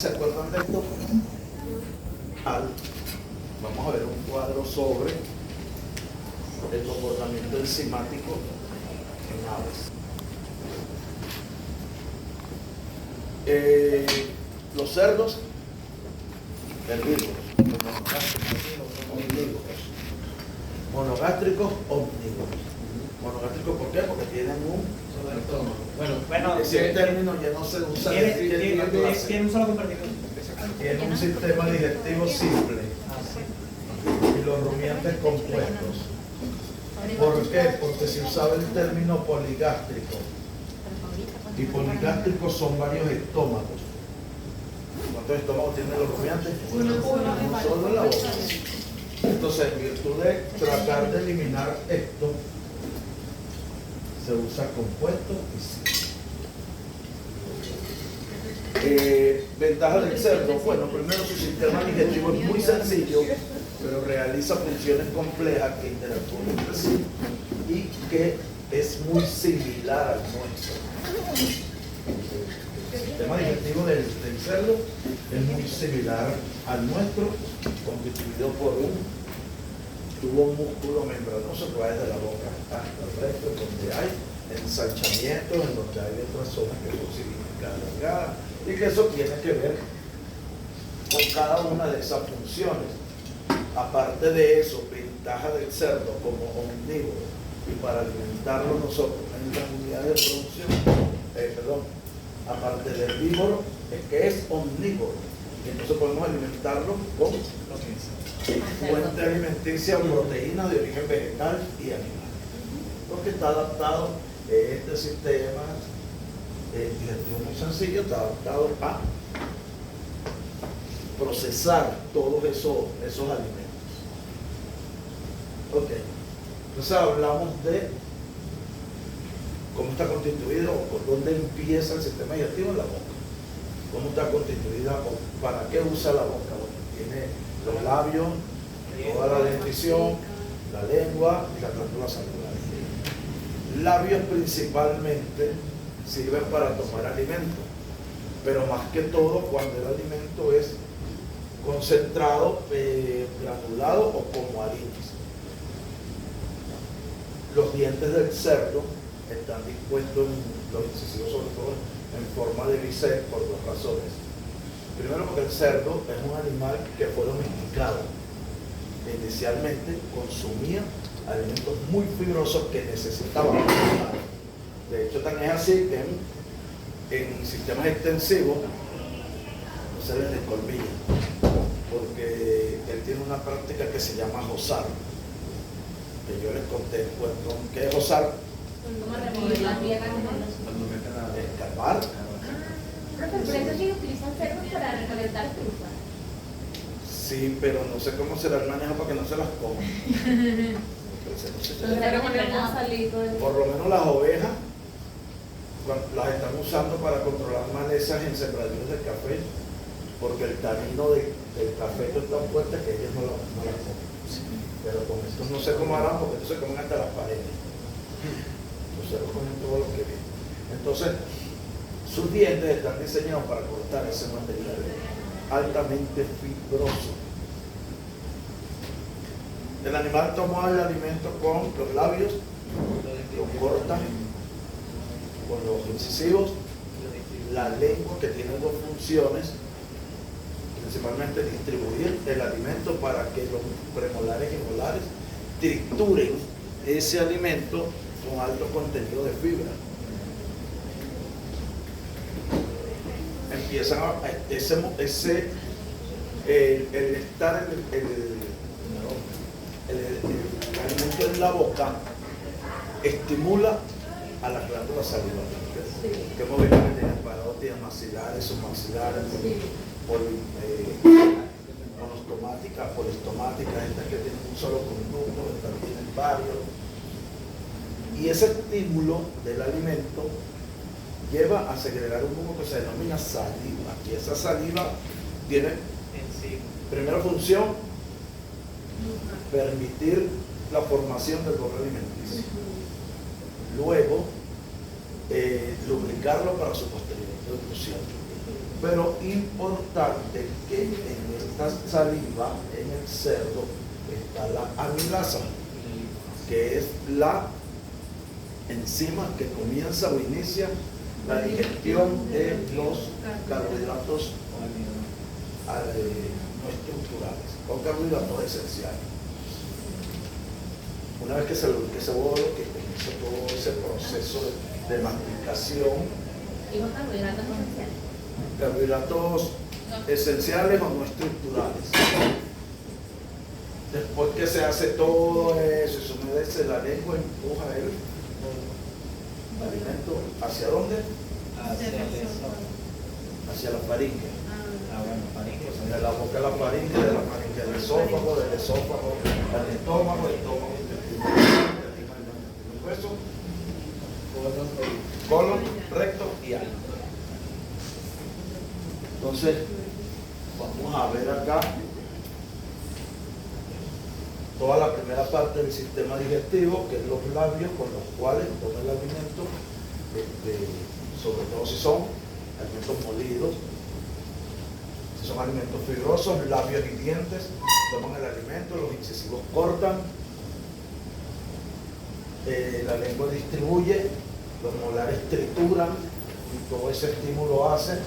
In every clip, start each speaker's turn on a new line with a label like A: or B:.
A: ¿Se acuerdan de esto? Vamos a ver un cuadro sobre el comportamiento enzimático en aves. Los cerdos, herbívoros, monogástricos, omnívoros. Monogástricos, ¿por qué? Porque tienen un
B: Bueno,
A: ese término ya no se usa
B: tiene un solo compartimento.
A: tiene un sistema digestivo simple y los rumiantes compuestos. ¿Por qué? Porque se usaba el término poligástrico y poligástricos son varios estómagos. ¿Cuántos estómagos tienen los rumiantes? Uno solo en la boca. Entonces, en virtud de tratar de eliminar esto, se usa compuesto y simple. Ventaja del cerdo. Bueno, primero su sistema digestivo es muy sencillo, pero realiza funciones complejas que interactúan entre sí y que es muy similar al nuestro. El sistema digestivo del cerdo es muy similar al nuestro, constituido por un tubo músculo membranoso que va desde la boca hasta el resto, donde hay ensanchamientos, en donde hay otras zonas que son cilíndricas alargadas, y que eso tiene que ver con cada una de esas funciones. Aparte de eso, ventaja del cerdo como omnívoro, y para alimentarlo nosotros en las unidades de producción, aparte del herbívoro, es que es omnívoro, y entonces podemos alimentarlo con fuente alimenticia o proteína de origen vegetal y animal, porque está adaptado este sistema digestivo muy sencillo, está adaptado a procesar todos esos alimentos. Ok, entonces hablamos de cómo está constituido, por dónde empieza el sistema digestivo en la boca, cómo está constituida, para qué usa la boca. Bueno, tiene los labios, toda la dentición, la lengua y la glándula salivar. Labios principalmente sirven para tomar alimento, pero más que todo cuando el alimento es concentrado, granulado o como harinas. Los dientes del cerdo están dispuestos en los incisivos, sobre todo en forma de bisel, por dos razones. Primero, porque el cerdo es un animal que fue domesticado. Inicialmente consumía alimentos muy fibrosos que necesitaban. De hecho, tan es así que en sistemas extensivos no se les descolmilla, porque él tiene una práctica que se llama josar, que yo les conté el cuento. ¿Qué es josar? Escarbar.
C: Profe, por eso sí utilizan cerdos para recolectar frutas.
A: Sí, pero no sé cómo será el manejo para que no se las coman. Por lo menos las ovejas las están usando para controlar malezas en sembradíos de café, porque el tanino del café es tan fuerte que ellos no las comen. Pero con estos no sé cómo harán, porque estos se comen hasta las paredes. Los cerdos comen todo lo que ven. Entonces, sus dientes están diseñados para cortar ese material altamente fibroso. El animal toma el alimento con los labios, lo corta con los incisivos, la lengua, que tiene dos funciones, principalmente distribuir el alimento para que los premolares y molares trituren ese alimento con alto contenido de fibra. Empiezan a el alimento en la boca estimula a las glándulas salivares, que hemos visto que tienen parótidas maxilares, submaxilares, monostomáticas, polistomáticas, estas que tienen un solo conducto, estas tienen varios. Y ese estímulo del alimento lleva a segregar un humo que se denomina saliva. Y esa saliva tiene primera función, permitir la formación del borde alimenticio. Luego, lubricarlo para su posterior producción. Pero importante que en esta saliva, en el cerdo, está la amilasa, que es la enzima que comienza o inicia la digestión de los carbohidratos no estructurales o carbohidratos esenciales. Una vez que se bolo, que comienza todo ese proceso de masticación,
C: Digo carbohidratos esenciales.
A: carbohidratos esenciales o no estructurales. Después que se hace todo eso, se humedece la lengua, empuja el alimento ¿hacia dónde? Hacia la faringe. De la boca a la faringe, de la faringe al esófago, del esófago al estómago, hueso, colon, recto y ano. Entonces, vamos a ver acá toda la primera parte del sistema digestivo, que es los labios con los cuales toma el alimento, sobre todo si son alimentos molidos, si son alimentos fibrosos, labios y dientes toman el alimento, los incisivos cortan, la lengua distribuye, los molares trituran y todo ese estímulo hace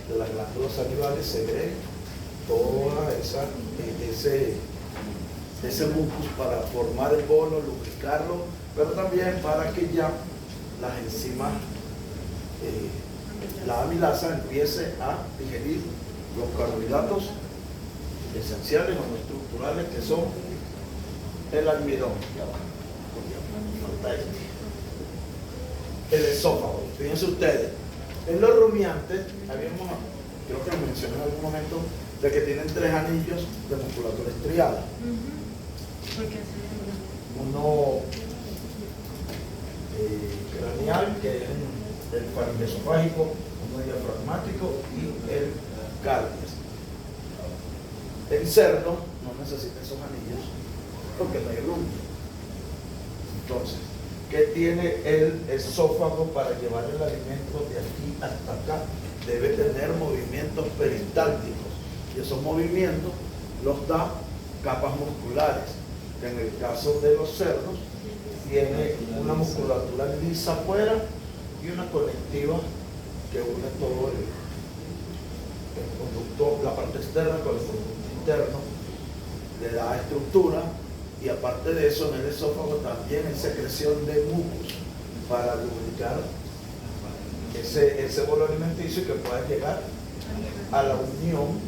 A: que las glándulas salivales segreguen toda ese mucus para formar el bolo, lubricarlo, pero también para que ya las enzimas, la amilasa empiece a digerir los carbohidratos esenciales o no estructurales, que son el almidón, el esófago. Fíjense ustedes, en los rumiantes, creo que mencioné en algún momento, de que tienen 3 anillos de musculatura estriada. Uno craneal, que es el faringoesofágico, uno diafragmático y el cardias. El cerdo no necesita esos anillos porque no hay rumio. Entonces, ¿qué tiene el esófago para llevar el alimento de aquí hasta acá? Debe tener movimientos peristálticos, y esos movimientos los da capas musculares, que en el caso de los cerdos tiene una musculatura lisa afuera y una conectiva que une todo el conducto, la parte externa con el conducto interno, le da estructura. Y aparte de eso, en el esófago también hay secreción de mucus para lubricar ese bolo alimenticio, que pueda llegar a la unión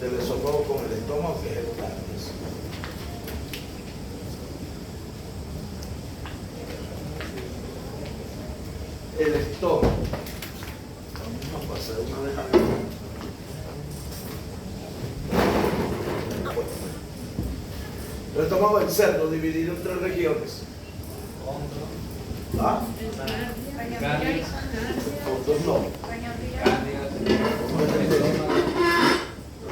A: del esófago con el estómago, que es el cardias. El estómago. Vamos a pasar una vez aquí. El estómago del cerdo dividido en 3 regiones. ¿Ah? Fondos no.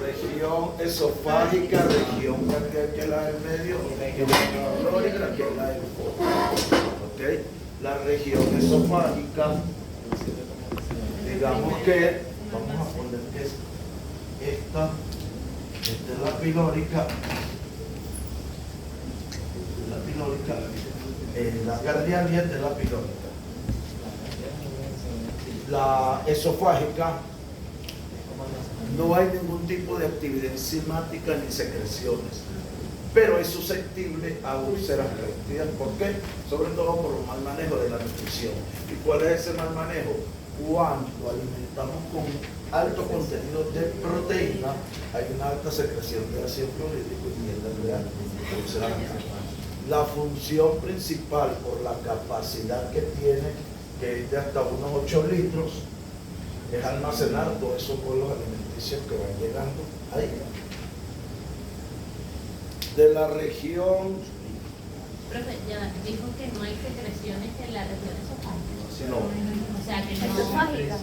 A: Región esofágica, región cardíaca, que es la del medio, y región pilórica, que es la del fondo. ¿Ok? La región esofágica, digamos que, vamos a poner que es esta es la pilórica. La cardial y esta es la pilórica. La esofágica, no hay ningún tipo de actividad enzimática ni secreciones, pero es susceptible a úlceras péptidas. ¿Por qué? Sobre todo por el mal manejo de la nutrición. ¿Y cuál es ese mal manejo? Cuando alimentamos con alto contenido de proteína, hay una alta secreción de ácido clorhídrico y tiende a crear úlceras. La función principal, por la capacidad que tiene, que es de hasta unos 8 litros, es almacenar todos esos bolos alimenticios que van llegando ahí. De la región...
C: Profe, ya dijo que no hay secreciones en la región esofágica.
A: No.
C: O sea, que no esofágica.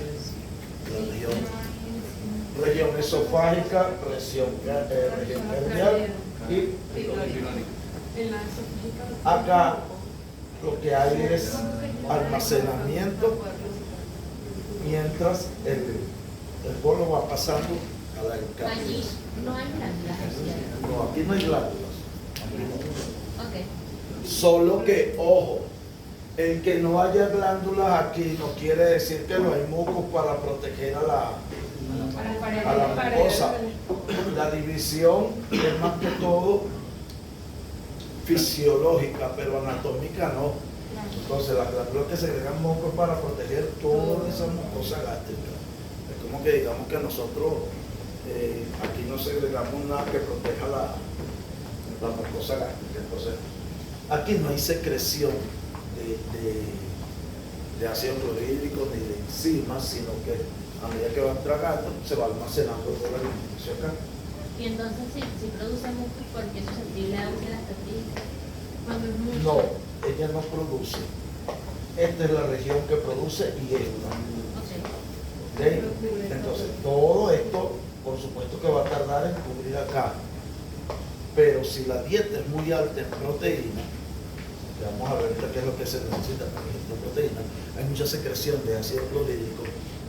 A: Región esofágica, región cardial y pilórica. Acá lo que hay es almacenamiento, mientras El bolo va pasando a la
C: Allí
A: encapsulación.
C: no hay glándulas.
A: No, aquí no hay glándulas.
C: Ok.
A: Solo que, ojo, el que no haya glándulas aquí no quiere decir que no hay mucos para proteger a la mucosa. La división es más que todo fisiológica, pero anatómica no. Entonces las glándulas que segregan moco es para proteger toda esa mucosa gástrica. Es como que digamos que nosotros aquí no segregamos nada que proteja la mucosa gástrica. Entonces aquí no hay secreción de ácido clorhídrico ni de enzimas, sino que a medida que van tragando se va almacenando toda la alimentación acá.
C: Y entonces si produce mucus, ¿por qué es susceptible a úlceras gastritis? Cuando es mucho.
A: No, ella no produce. Esta es la región que produce y esta.
C: Ok.
A: ¿Ok? Entonces, todo esto, por supuesto que va a tardar en cubrir acá. Pero si la dieta es muy alta en proteína, que vamos a ver qué es lo que se necesita para la proteína, hay mucha secreción de ácido clorhídrico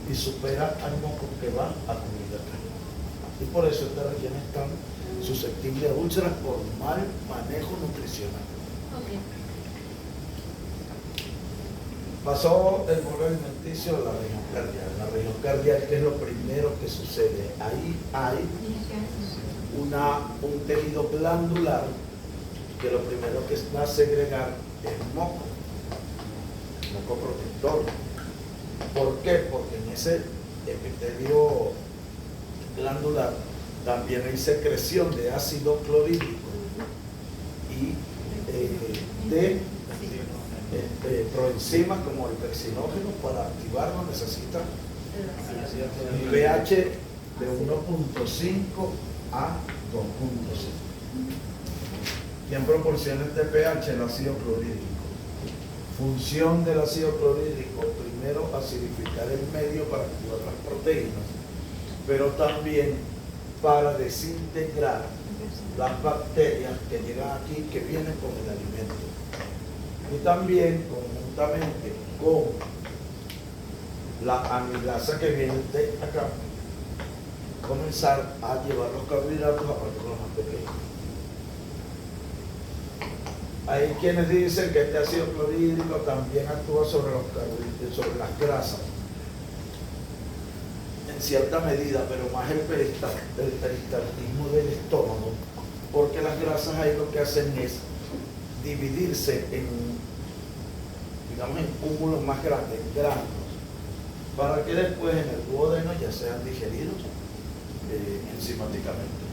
A: y supera al moco que va a cubrir acá. Y por eso esta región es tan susceptible a úlceras por mal manejo nutricional.
C: Ok.
A: Pasó el bolo alimenticio a la región cardiac. La región cardiac, ¿qué es lo primero que sucede? Ahí hay un tejido glandular que lo primero que va a segregar es moco protector. ¿Por qué? Porque en ese epitelio glandular también hay secreción de ácido clorhídrico y de proenzimas como el pexinógeno. Para activarlo necesita un pH de 1.5 a 2.5. ¿Quién proporciona este pH? El ácido clorhídrico. Función del ácido clorhídrico: primero, acidificar el medio para activar las proteínas, pero también para desintegrar las bacterias que llegan aquí, que vienen con el alimento. Y también, conjuntamente con la amilasa que viene de acá, comenzar a llevar los carbohidratos a partículas más pequeñas. Hay quienes dicen que este ácido clorhídrico también actúa sobre los carbohidratos, sobre las grasas, en cierta medida, pero más el peristaltismo del estómago, porque las grasas ahí lo que hacen es dividirse en, digamos, en cúmulos más grandes, en granos, para que después en el duodeno ya sean digeridos enzimáticamente.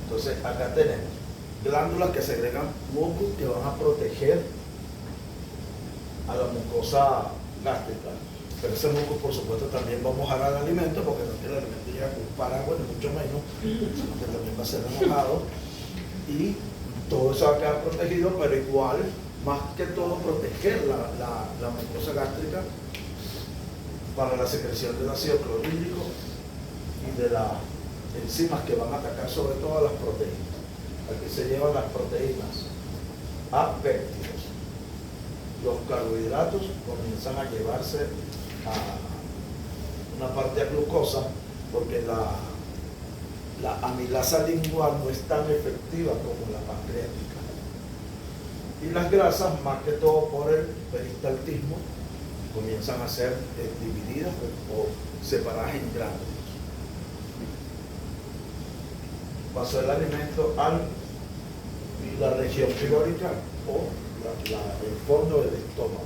A: Entonces acá tenemos glándulas que segregan mucus que van a proteger a la mucosa gástrica. Pero ese mucus, por supuesto, también va a mojar al alimento, porque no es que el alimento llega con un paraguas, ni mucho menos, sino que también va a ser mojado. Y todo eso va a quedar protegido, pero igual, más que todo, proteger la mucosa gástrica para la secreción del ácido clorhídrico y de las enzimas que van a atacar sobre todo a las proteínas. Aquí se llevan las proteínas a péptidos. Los carbohidratos comienzan a llevarse a una parte a glucosa, porque la amilasa lingual no es tan efectiva como la pancreática. Y las grasas, más que todo por el peristaltismo, comienzan a ser divididas o separadas en grándulas. Pasó el alimento a la región pilórica o el fondo del estómago.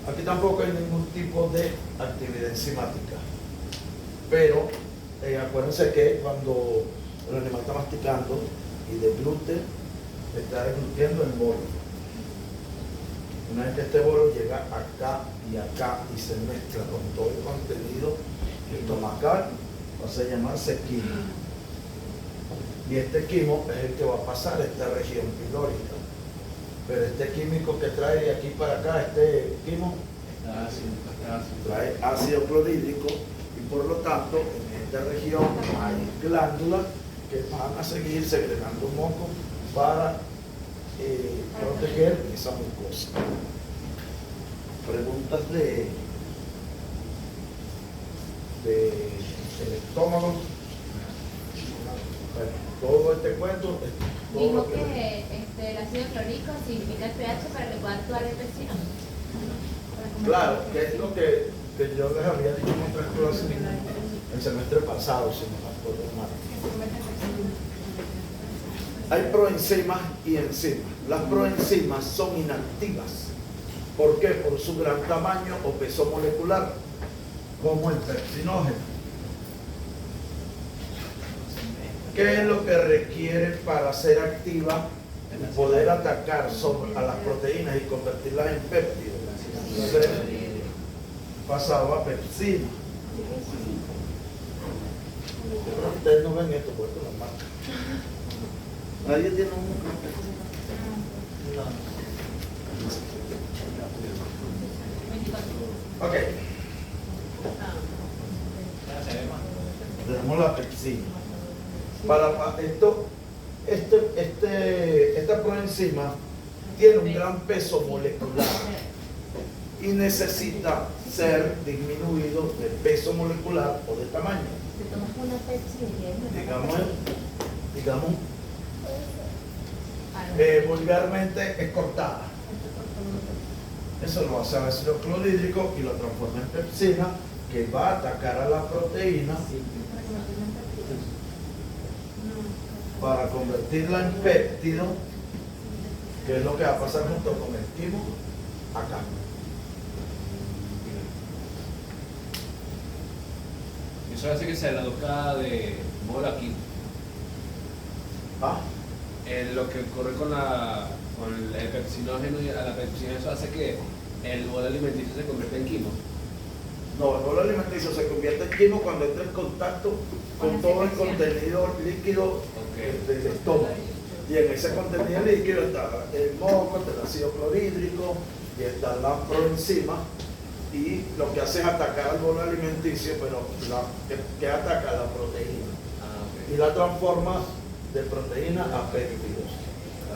A: Aquí tampoco hay ningún tipo de actividad enzimática, pero acuérdense que cuando el animal está masticando y deglute, está deglutiendo el bolo. Una vez que este bolo llega acá y se mezcla con todo el contenido estomacal, va a llamarse quimo. Y este quimo es el que va a pasar a esta región pilórica. Pero este químico que trae de aquí para acá, este quimo, trae ácido clorhídrico, y por lo tanto en esta región hay glándulas que van a seguir segregando moco para proteger esa mucosa. Preguntas de del estómago. Bueno, todo este cuento es todo
C: Dijo
A: lo
C: que el ácido clorhídrico acidifica el pH para que pueda actuar el vecino.
A: Claro, que es lo que yo les había dicho en otras clases el semestre pasado, si no me acuerdo mal. Hay proenzimas y enzimas. Las proenzimas son inactivas. ¿Por qué? Por su gran tamaño o peso molecular, como el pepsinógeno. ¿Qué es lo que requiere para ser activa y poder atacar a las proteínas y convertirlas en péptidos? Entonces, pasado a pepsina. Yo creo que ustedes no ven esto, porque esto lo marca. Nadie tiene un... Ok. Tenemos la pepsina. Para esto, esta proenzima tiene un gran peso molecular y necesita ser disminuido de peso molecular o de tamaño. Digamos, vulgarmente es cortada. Eso lo hace a ácido clorhídrico y lo transforma en pepsina, que va a atacar a la proteína para convertirla en péptido, que es lo que va a pasar junto con el timo acá.
D: Eso hace que se reduzca de modo aquí.
A: ¿Ah?
D: Lo que ocurre con el pepsinógeno y a la pepsina, eso hace que el bolo alimenticio se convierta en quimo.
A: No, el bolo alimenticio se convierte en quimo cuando entra en contacto con todo el contenido líquido del estómago. Y en ese contenido líquido está el moco, está el ácido clorhídrico y está la proenzima. Y lo que hace es atacar al bolo alimenticio, pero que ataca a la proteína. Y la transforma de proteína a péptidos.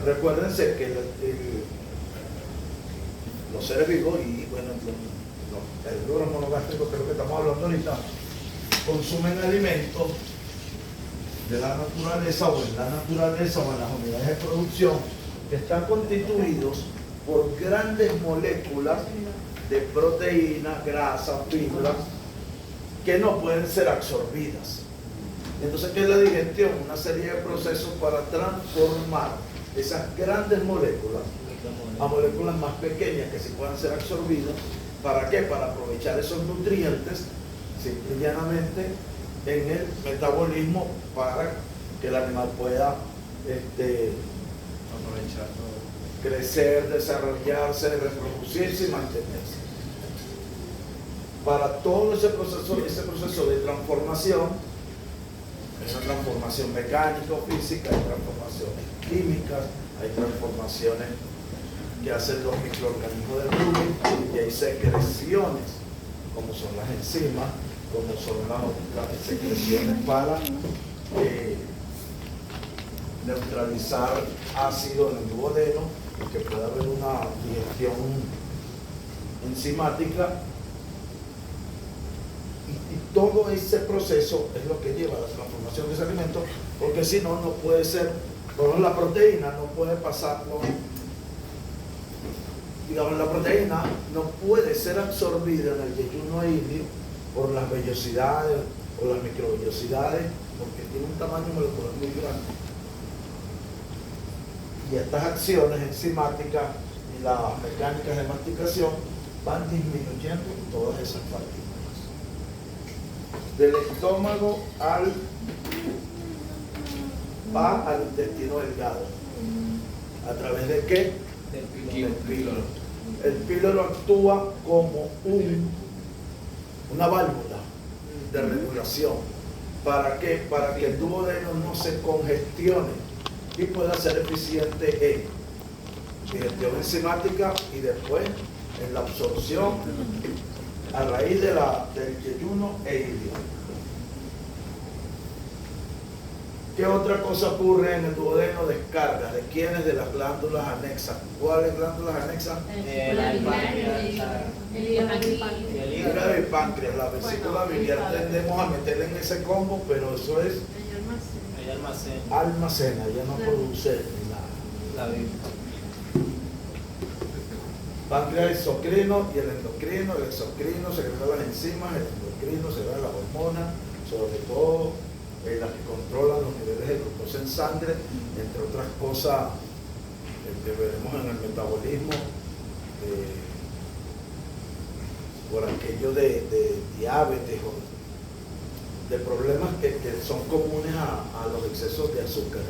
A: Recuérdense que los seres vivos y bueno, el herbívoros monogástricos, que es lo que estamos hablando ahorita, consumen alimentos de la naturaleza o en la naturaleza o en las unidades de producción que están constituidos por grandes moléculas de proteína, grasa, fibra, que no pueden ser absorbidas. Entonces, ¿qué es la digestión? Una serie de procesos para transformar esas grandes moléculas a moléculas más pequeñas que sí puedan ser absorbidas. ¿Para qué? Para aprovechar esos nutrientes, simple y llanamente, en el metabolismo para que el animal pueda
D: Aprovechar todo.
A: crecer, desarrollarse, reproducirse y mantenerse. Para todo ese proceso de transformación, hay una transformación mecánica o física, hay transformaciones químicas, hay transformaciones que hacen los microorganismos del rumen y hay secreciones, como son las enzimas, como son las secreciones para neutralizar ácido en el duodeno, que pueda haber una digestión enzimática. Y todo ese proceso es lo que lleva a la transformación de ese alimento, porque si no, no puede ser, por ejemplo, la proteína no puede pasar por, digamos, la proteína no puede ser absorbida en el yeyuno aíleo por las vellosidades o las microvellosidades, porque tiene un tamaño molecular muy grande. Y estas acciones enzimáticas y las mecánicas de masticación van disminuyendo todas esas partículas. Del estómago va al intestino delgado. ¿A través de qué? Del píloro. El píloro actúa como una válvula de regulación. ¿Para qué? Para que el duodeno no se congestione y pueda ser eficiente en digestión enzimática y después en la absorción a raíz del yeyuno e ilio. ¿Qué otra cosa ocurre en el duodeno? Descarga. ¿De quiénes? De las glándulas anexas. ¿Cuáles glándulas anexas?
C: La biliar, el
A: Hígado y páncreas. La vesícula biliar tendemos a meterla en ese combo, pero eso es
B: Ella almacena.
A: almacena, ya no produce nada.
B: La vida.
A: Páncreas exocrino y el endocrino. El exocrino secreta las enzimas, el endocrino secreta las hormonas, sobre todo las que controlan los niveles de glucosa en sangre, entre otras cosas que veremos en el metabolismo, por aquello de diabetes o de problemas que son comunes a los excesos de azúcar.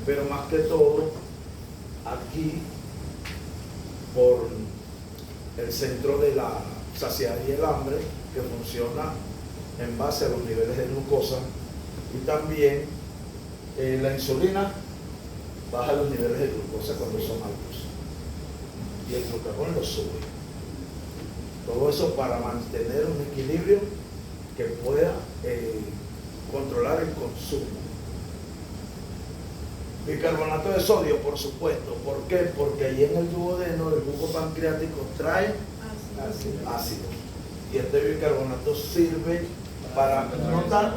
A: Pero más que todo, aquí, por el centro de la saciedad y el hambre, que funciona en base a los niveles de glucosa, y también la insulina baja los niveles de glucosa cuando son altos y el glucagón los sube. Todo eso para mantener un equilibrio que pueda controlar el consumo. Bicarbonato de sodio, por supuesto. ¿Por qué? Porque ahí en el duodeno el jugo pancreático trae ácido. Y este bicarbonato sirve para notar.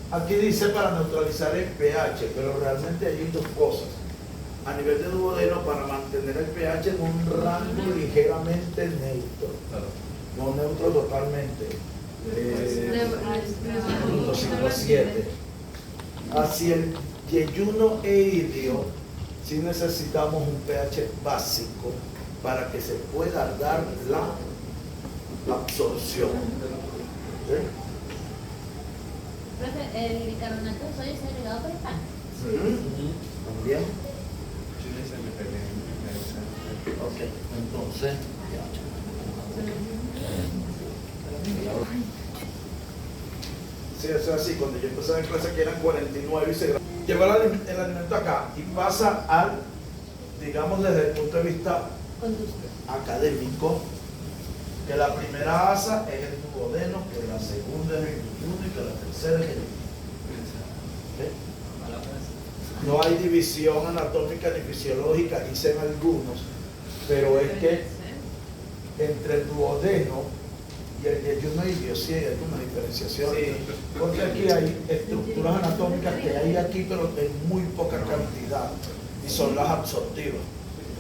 A: Aquí dice para neutralizar el pH, pero realmente hay dos cosas. A nivel de duodeno, para mantener el pH en un rango ligeramente neutro. No neutro totalmente. 0.57. Hacia el yeyuno e idio, sí necesitamos un pH básico para que se pueda dar la absorción. ¿Sí?
C: Profe, el bicarbonato de sodio es agregado por el pan.
A: También. Ok, entonces. Sí, eso es así. Cuando yo empecé en clase que eran 49 y se llegó el alimento acá y pasa al, digamos desde el punto de vista académico, que la primera asa es el duodeno, que la segunda es el yeyuno y que la tercera es el ¿sí? No hay división anatómica ni fisiológica, dicen algunos, pero es que entre el duodeno y el yeyuno y idio sí hay alguna diferenciación. Porque aquí hay estructuras anatómicas que hay aquí, pero en muy poca cantidad, y son las absortivas.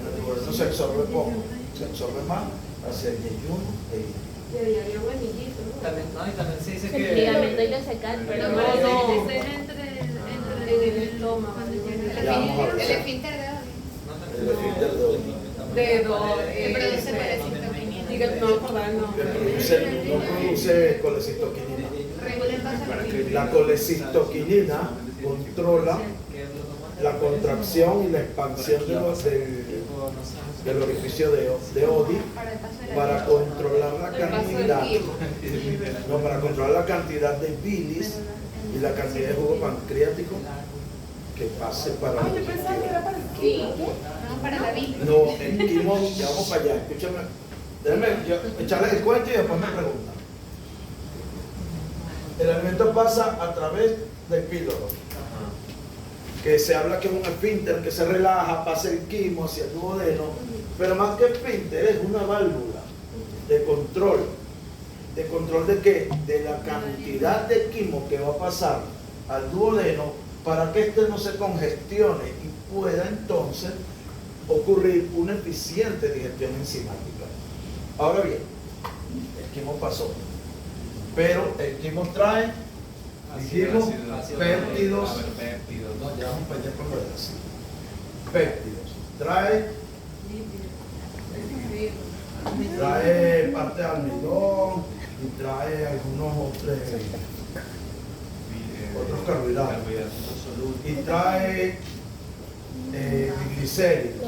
A: En el duodeno se absorbe poco, se absorbe más hacia el yeyuno e idio.
E: Debería haber anillito, ¿no?
B: También, no, y también se dice
C: El
B: que.
C: ligamento ileocecal, pero
E: No,
C: no.
E: en el estómago.
A: Ya vamos a ver.
F: El esfínter de Oddi.
A: El esfínter de Oddi.
E: Que
F: produce colecitoquinina.
E: no acordar el nombre.
A: No produce colecistoquinina.
F: Regula el paso sanguíneo.
A: La colecistoquinina controla la contracción y la expansión del orificio de Oddi
F: Para el paso de la
A: para controlar la
E: El paso del
A: cantidad,
E: quimo.
A: no, para controlar la cantidad de bilis y la cantidad de jugo pancreático que pase para
E: Ah,
A: el
E: yo pensaba que era para el quimo.
F: No, para la vida.
A: No, el quimo, ya vamos para allá, escúchame, déjame echarles el cuento y después me preguntan. El alimento pasa a través del píloro, que se habla que es un esfínter que se relaja, pasa el quimo hacia el duodeno, pero más que esfínter es una válvula de control. ¿De control de qué? De la cantidad de quimo que va a pasar al duodeno para que éste no se congestione y pueda entonces ocurrir una eficiente digestión enzimática. Ahora bien, el quimo pasó, pero el quimo trae, dijimos, péptidos. No, ya vamos para allá con lo del ácido. Péptidos. Trae parte de almidón y trae algunos otros carbohidratos. Y trae triglicéridos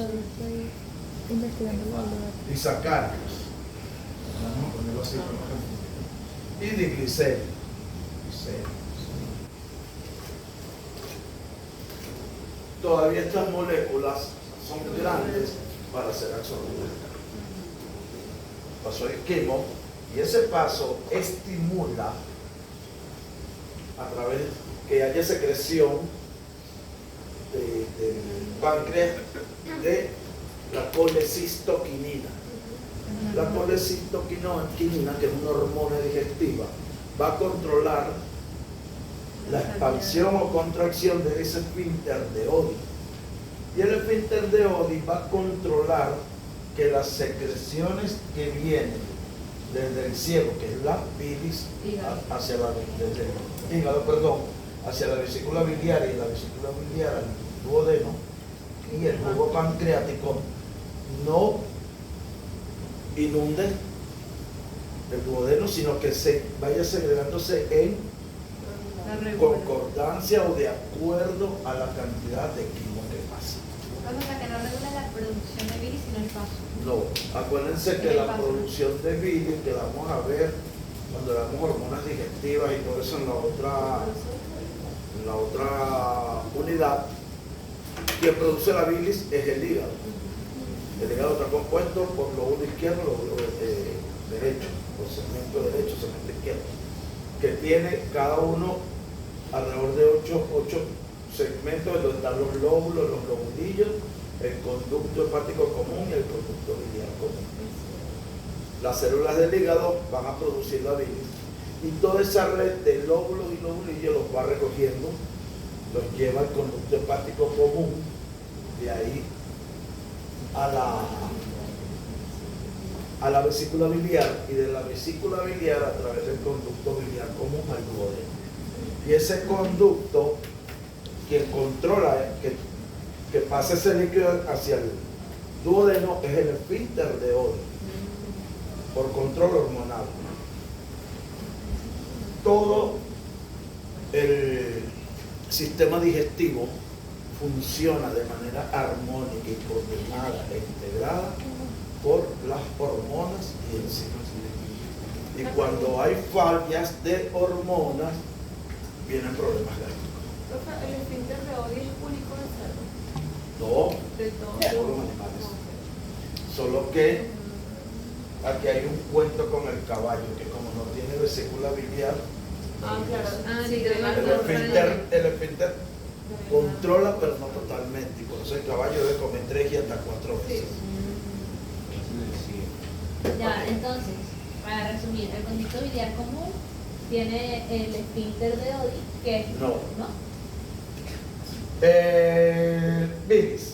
A: y sacáridos. Vamos a ponerlo así por ejemplo. Y diglicéridos. Todavía estas moléculas son grandes para ser absorbidas. Pasó el quimo y ese paso estimula a través que haya secreción del páncreas de la colecistoquinina. La colecistoquinina, que es una hormona digestiva, va a controlar la expansión o contracción de ese esfínter de Oddi. Y el esfínter de Oddi va a controlar que las secreciones que vienen desde el cielo, que es la bilis, hacia la, desde el hígado, perdón, hacia la vesícula biliar y la vesícula biliar al duodeno y el tubo pancreático, no inunden el duodeno, sino que se vaya segregándose en concordancia o de acuerdo a la cantidad de quimo que pasa.
F: O sea, que no regula la producción de bilis, sino el paso.
A: No, acuérdense que la producción de bilis, que la vamos a ver cuando veamos hormonas digestivas y todo eso en la otra unidad, quien produce la bilis es el hígado. El hígado está compuesto por lóbulo izquierdo y lóbulo derecho, por segmento derecho, segmento izquierdo, que tiene cada uno alrededor de 8 segmentos donde están los lóbulos, los lobulillos, el conducto hepático común y el conducto biliar común. Las células del hígado van a producir la bilis y toda esa red de lóbulos y lobulillos los va recogiendo, los lleva al conducto hepático común, de ahí a la vesícula biliar y de la vesícula biliar a través del conducto biliar común al duodeno. Y ese conducto, quien controla que pase ese líquido hacia el duodeno es el esfínter de Oddi, por control hormonal. Todo el sistema digestivo funciona de manera armónica y coordinada e integrada por las hormonas y enzimas. Y cuando hay fallas de hormonas, vienen problemas gástricos.
E: ¿El esfínter de Oddi es único de cerdo?
A: No,
E: De
A: todos los animales. Solo que aquí hay un cuento con el caballo, que como no tiene vesícula biliar,
E: Claro.
F: Sí, que
A: el esfínter controla, pero no totalmente. Y por eso el caballo debe comer 3 y hasta 4 veces.
C: Ya, entonces, para resumir, el conducto biliar común tiene el esfínter de Oddi, que
A: No.
C: ¿no?
A: Bilis.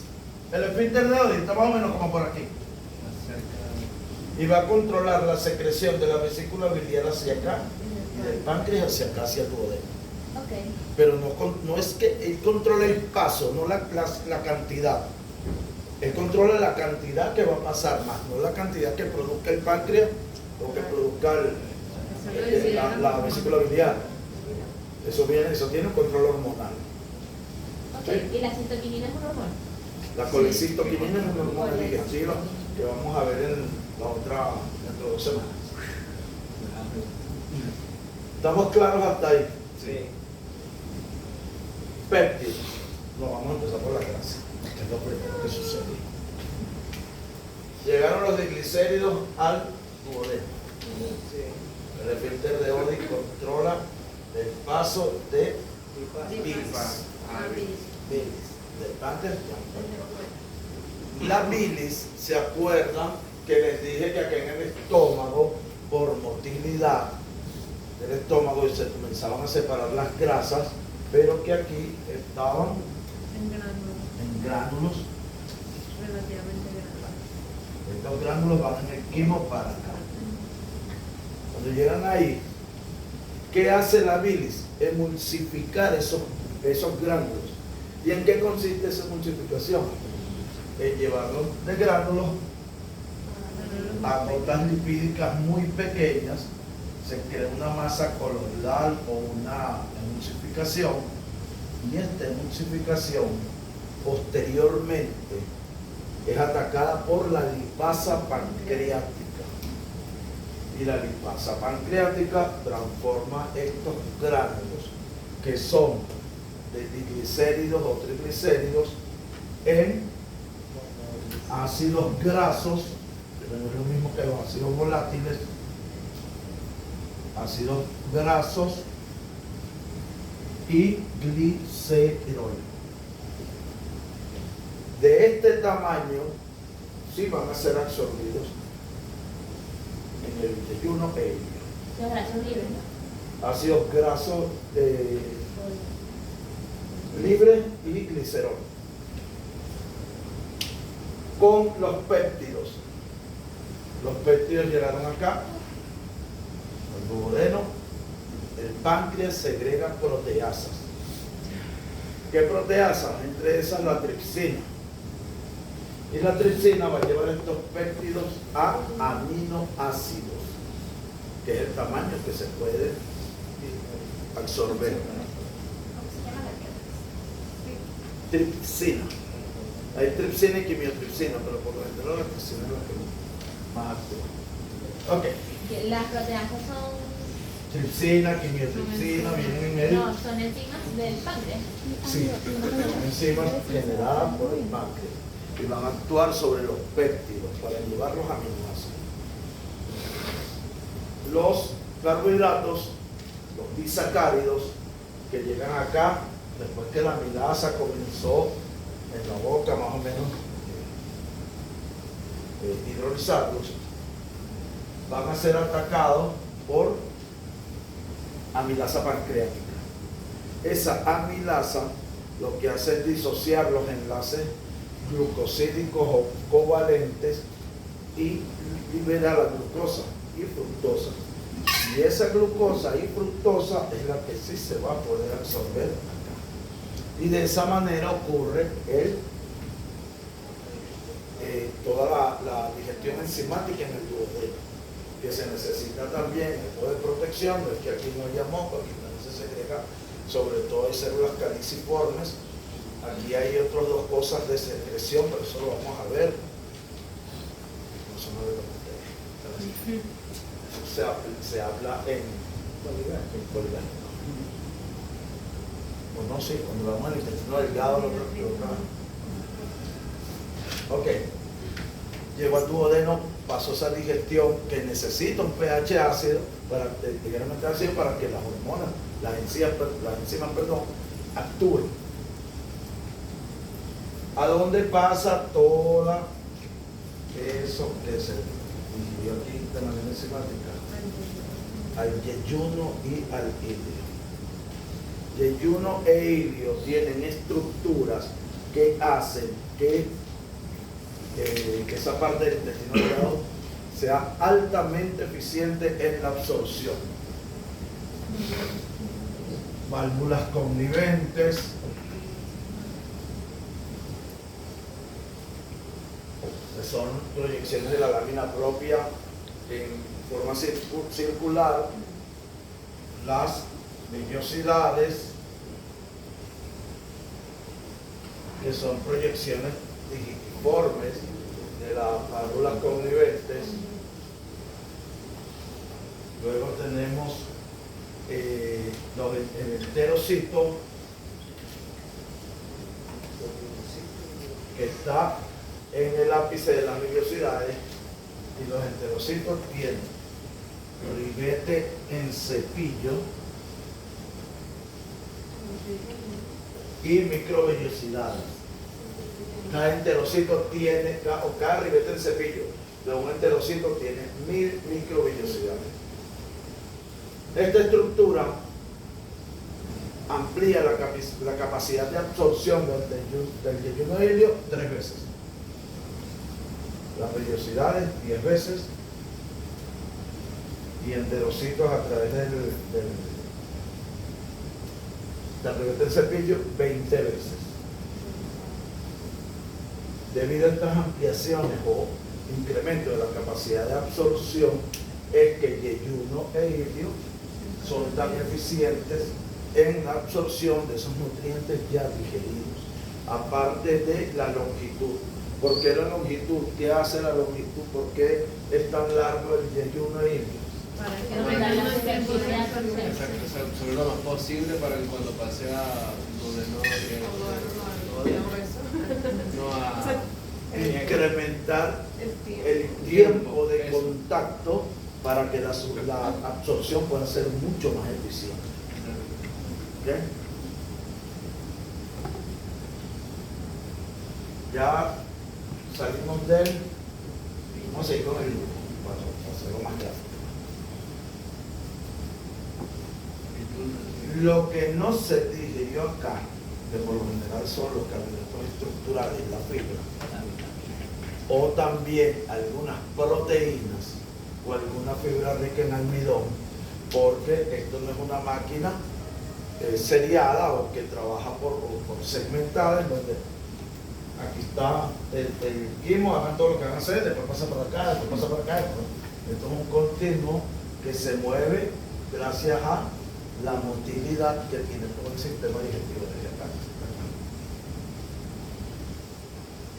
A: El esfínter de Oddi está más o menos como por aquí. Y va a controlar la secreción de la vesícula biliar hacia acá y del páncreas hacia acá, hacia el duodeno.
C: Ok.
A: Pero no es que él controle el paso, no la cantidad. Él controla la cantidad que va a pasar más, no la cantidad que produzca el páncreas o que produzca la vesícula biliar. Eso tiene un control hormonal.
C: Ok, ¿y la citoquinina es un hormona?
A: La colecistoquinina es una hormona digestiva que vamos a ver en la otra, dentro de 2 semanas. ¿Estamos claros hasta ahí?
D: Sí.
A: Péptidos. No, vamos a empezar por la grasa, que es lo primero que sucede. Llegaron los triglicéridos al duodeno. El esfínter de Oddi controla el paso de bilis, del páncreas. La bilis, ¿se acuerdan que les dije que aquí en el estómago, por motilidad del estómago, se comenzaban a separar las grasas, pero que aquí estaban en gránulos?
E: Relativamente grande.
A: Estos gránulos van en el quimo para acá. Cuando llegan ahí, ¿qué hace la bilis? Emulsificar esos gránulos. ¿Y en qué consiste esa emulsificación? En llevarlos de gránulos a gotas lipídicas muy pequeñas, se crea una masa coloidal o una emulsificación, y esta emulsificación posteriormente es atacada por la lipasa pancreática, y la lipasa pancreática transforma estos gránulos que son de diglicéridos o triglicéridos en ácidos grasos, que no es lo mismo que los ácidos volátiles, ácidos grasos y glicerol. De este tamaño sí van a ser absorbidos en el yeyuno e ilio.
C: Los brazos libres, ¿no?
A: Ácidos grasos libres y glicerol. Con los péptidos. Los péptidos llegaron acá, al duodeno. El páncreas segrega proteasas. ¿Qué proteasas? Entre esas la tripsina. Y la tripsina va a llevar estos péptidos a aminoácidos, que es el tamaño que se puede absorber.
F: ¿Cómo se llama la
A: Tripsina. Hay tripsina y quimiotripsina, pero por lo general la tripsina es la que más actúa. Ok.
C: Que las proteasas son,
A: Tripsina, quimiotripsina, vienen en el...
C: no, son enzimas del páncreas.
A: Sí, enzimas generadas por el páncreas y van a actuar sobre los péptidos para llevar los aminoácidos. Los carbohidratos, los disacáridos, que llegan acá después que la amilasa comenzó en la boca más o menos hidrolizarlos, van a ser atacados por amilasa pancreática. Esa amilasa lo que hace es disociar los enlaces glucosídicos o covalentes y libera la glucosa y fructosa. Y esa glucosa y fructosa es la que sí se va a poder absorber acá. Y de esa manera ocurre toda la digestión enzimática en el duodeno, que se necesita también el modo de protección, no es que aquí no haya moco, aquí también se segrega, sobre todo hay células caliciformes. Aquí hay otras dos cosas de secreción, pero eso lo vamos a ver. No se me olvidó. Se habla en colágeno. O no sé, cuando vamos al intestino delgado lo ok. Llegó al duodeno, pasó esa digestión que necesita un pH ácido para ligeramente ácido para que las hormonas, las enzimas, actúen. ¿A dónde pasa toda eso que se dividió aquí de manera enzimática? Al yeyuno y al ilio. Yeyuno e ilio tienen estructuras que hacen que esa parte del intestino delgado sea altamente eficiente en la absorción. Válvulas conniventes, que son proyecciones de la lámina propia en forma circular, las vellosidades, que son proyecciones digitiformes de las válvulas conniventes. Luego tenemos el enterocito, que está en el ápice de las vellosidades, y los enterocitos tienen ribete en cepillo y microvellosidades. Cada enterocito tiene, o cada ribete en cepillo de un enterocito tiene 1000 microvellosidades. Esta estructura amplía la capacidad de absorción del yeyuno ilio 3 veces. Las vellosidades 10 veces y enterocitos a través del ribete en cepillo 20 veces. Debido a estas ampliaciones o incremento de la capacidad de absorción, es que yeyuno e ilio son tan eficientes en la absorción de esos nutrientes ya digeridos, aparte de la longitud. ¿Por qué la longitud? ¿Qué hace la longitud? ¿Por qué es tan largo el yeyuno e ilio?
E: Para que
C: Que aumentar la superficie de absorción.
D: Exacto, o sea, absorber lo más posible para que cuando pase a donde no a
A: Incrementar
E: el
A: el
E: tiempo.
A: tiempo de
D: Eso.
A: contacto para que la absorción pueda ser mucho más eficiente. ¿Ok? del, vamos a seguir con el para hacerlo más gráfico. Lo que no se digirió acá, que por lo general son los carbohidratos estructurales, la fibra, o también algunas proteínas o alguna fibra rica en almidón, porque esto no es una máquina seriada o que trabaja por segmentada, en donde aquí está el quimo, hagan todo lo que hagan hacer, después pasa para acá, después pasa para acá. Esto es un continuo que se mueve gracias a la motilidad que tiene todo el sistema digestivo desde acá.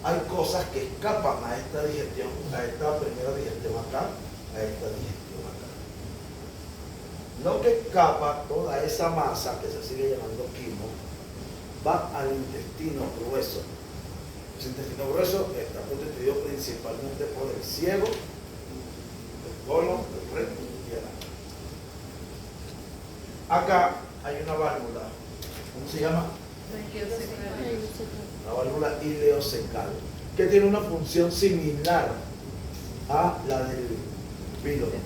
A: Hay cosas que escapan a esta digestión, a esta primera digestión acá, a esta digestión acá. Lo que escapa, toda esa masa que se sigue llamando quimo, va al intestino grueso. Ese intestino grueso está constituido principalmente por el ciego, el colon, el recto y el ano. Acá hay una válvula, ¿cómo se llama? La válvula ileocecal, que tiene una función similar a la del píloro,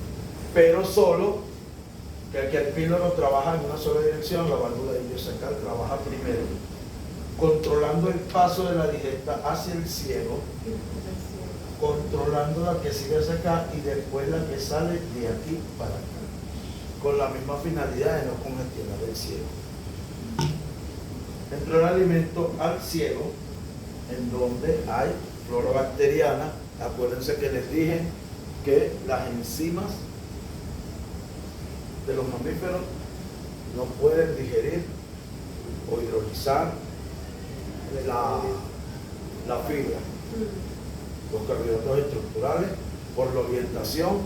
A: pero solo que el píloro trabaja en una sola dirección, la válvula ileocecal trabaja primero, controlando el paso de la digesta hacia el ciego, controlando la que sigue hacia acá y después la que sale de aquí para acá, con la misma finalidad de no congestionar el ciego. Entró el alimento al ciego, en donde hay flora bacteriana. Acuérdense que les dije que las enzimas de los mamíferos no pueden digerir o hidrolizar la fibra, los carbohidratos estructurales, por la orientación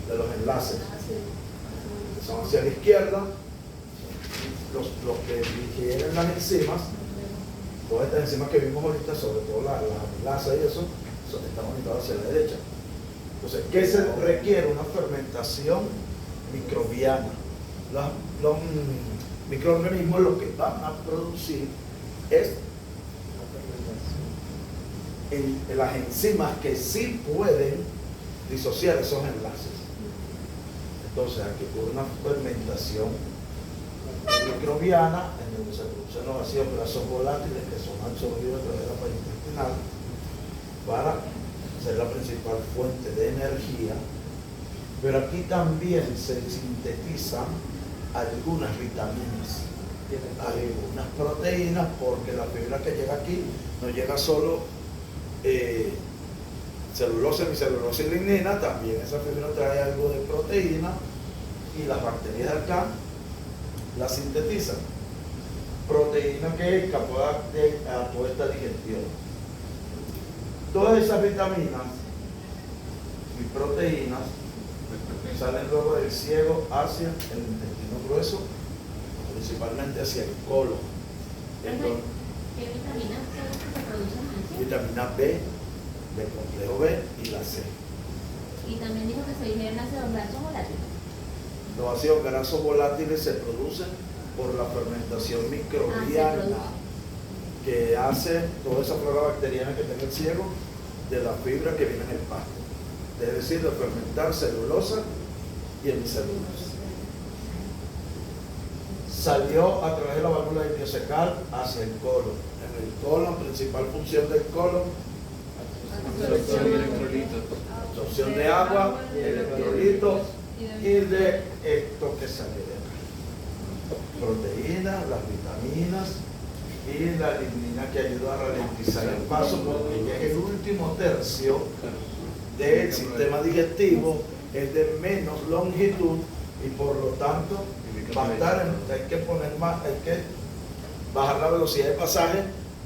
A: de los enlaces. Son hacia la izquierda, los que digieren las enzimas, todas estas enzimas que vimos ahorita, sobre todo la amilasa y eso, están orientadas hacia la derecha. Entonces, ¿qué se requiere? Una fermentación microbiana. Los microorganismos lo que van a producir es las enzimas que sí pueden disociar esos enlaces. Entonces, aquí ocurre una fermentación microbiana en donde se producen los ácidos grasos volátiles que son absorbidos a través de la pared intestinal para ser la principal fuente de energía. Pero aquí también se sintetizan algunas vitaminas, algunas proteínas, porque la fibra que llega aquí no llega solo celulosa, hemicelulosa y lignina, también esa fibra trae algo de proteína y las bacterias de acá la sintetizan. Proteína que escapó a toda esta digestión. Todas esas vitaminas y proteínas salen luego del ciego hacia el intestino grueso, principalmente hacia el colon. Entonces,
C: ¿qué vitaminas son las que se producen en el ciego?
A: vitamina B, del complejo B y la C.
C: Y también dijo que se digieren ácidos grasos volátiles.
A: Los ácidos grasos volátiles se producen por la fermentación microbiana que hace toda esa flora bacteriana que tiene el ciego de la fibra que viene en el pasto. Es decir, de fermentar celulosa y hemicelulosa. Salió a través de la válvula ileocecal hacia el colon. En el colon, principal función del colon, absorción de agua, electrolitos y de esto que sale de acá. Proteínas, las vitaminas y la lignina que ayuda a ralentizar el paso, porque ya es el último tercio del sistema digestivo, es de menos longitud y por lo tanto va a estar hay que poner más, hay que bajar la velocidad de pasaje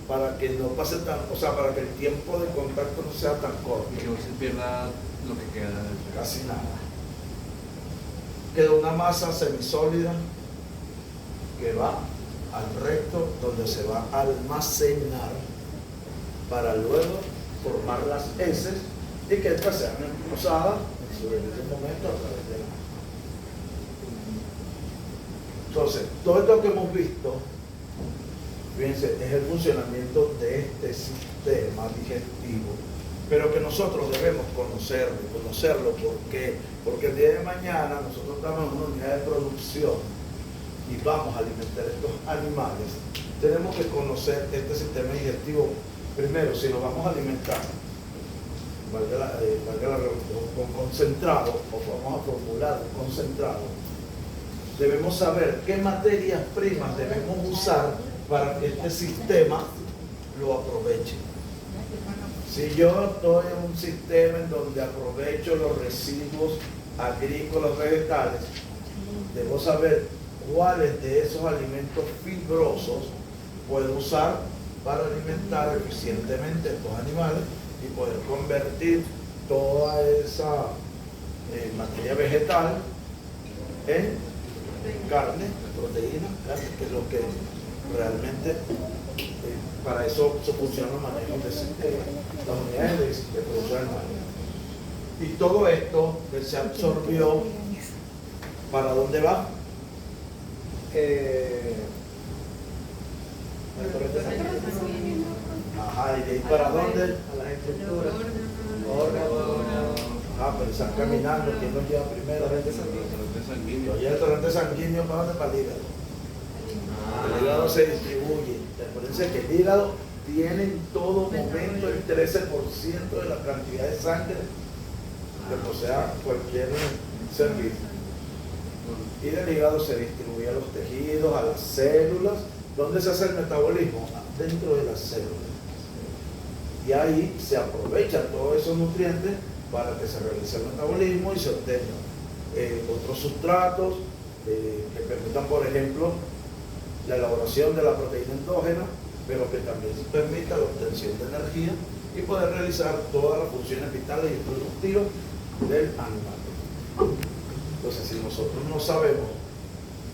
A: para que no pase tan, o sea, para que el tiempo de contacto no sea tan corto.
D: Y que no se pierda lo que queda dentro.
A: Casi nada. Queda una masa semisólida que va al recto, donde se va a almacenar para luego formar las heces y que estas sean expulsadas en su debido momento a través de la. Entonces, todo esto que hemos visto, fíjense, es el funcionamiento de este sistema digestivo pero que nosotros debemos conocerlo. ¿Por qué? Porque el día de mañana nosotros estamos en una unidad de producción y vamos a alimentar estos animales. Tenemos que conocer este sistema digestivo primero, si lo vamos a alimentar, valga la redundancia, con concentrado, o vamos a formular un concentrado, debemos saber qué materias primas debemos usar para que este sistema lo aproveche. Si yo estoy en un sistema en donde aprovecho los residuos agrícolas vegetales, debo saber cuáles de esos alimentos fibrosos puedo usar para alimentar eficientemente estos animales y poder convertir toda esa materia vegetal en carne, proteína, que es lo que realmente para eso se funciona los manejos de las unidades de producción animal. Y todo esto que se absorbió, ¿para dónde va? Ajá, ¿y de ahí para dónde?
B: A las estructuras.
A: Pero están caminando, ¿quién los lleva primero?
D: Torrente sanguíneo.
A: Lo lleva el torrente sanguíneo para dónde, para el hígado. El hígado se distribuye. Acuérdense que el hígado tiene en todo momento el 13% de la cantidad de sangre que posea cualquier ser vivo. Y del hígado se distribuye a los tejidos, a las células. ¿Dónde se hace el metabolismo? Dentro de las células. Y ahí se aprovechan todos esos nutrientes para que se realice el metabolismo y se obtengan otros sustratos que permitan, por ejemplo, la elaboración de la proteína endógena, pero que también permita la obtención de energía y poder realizar todas las funciones vitales y productivas del animal. Entonces, si nosotros no sabemos,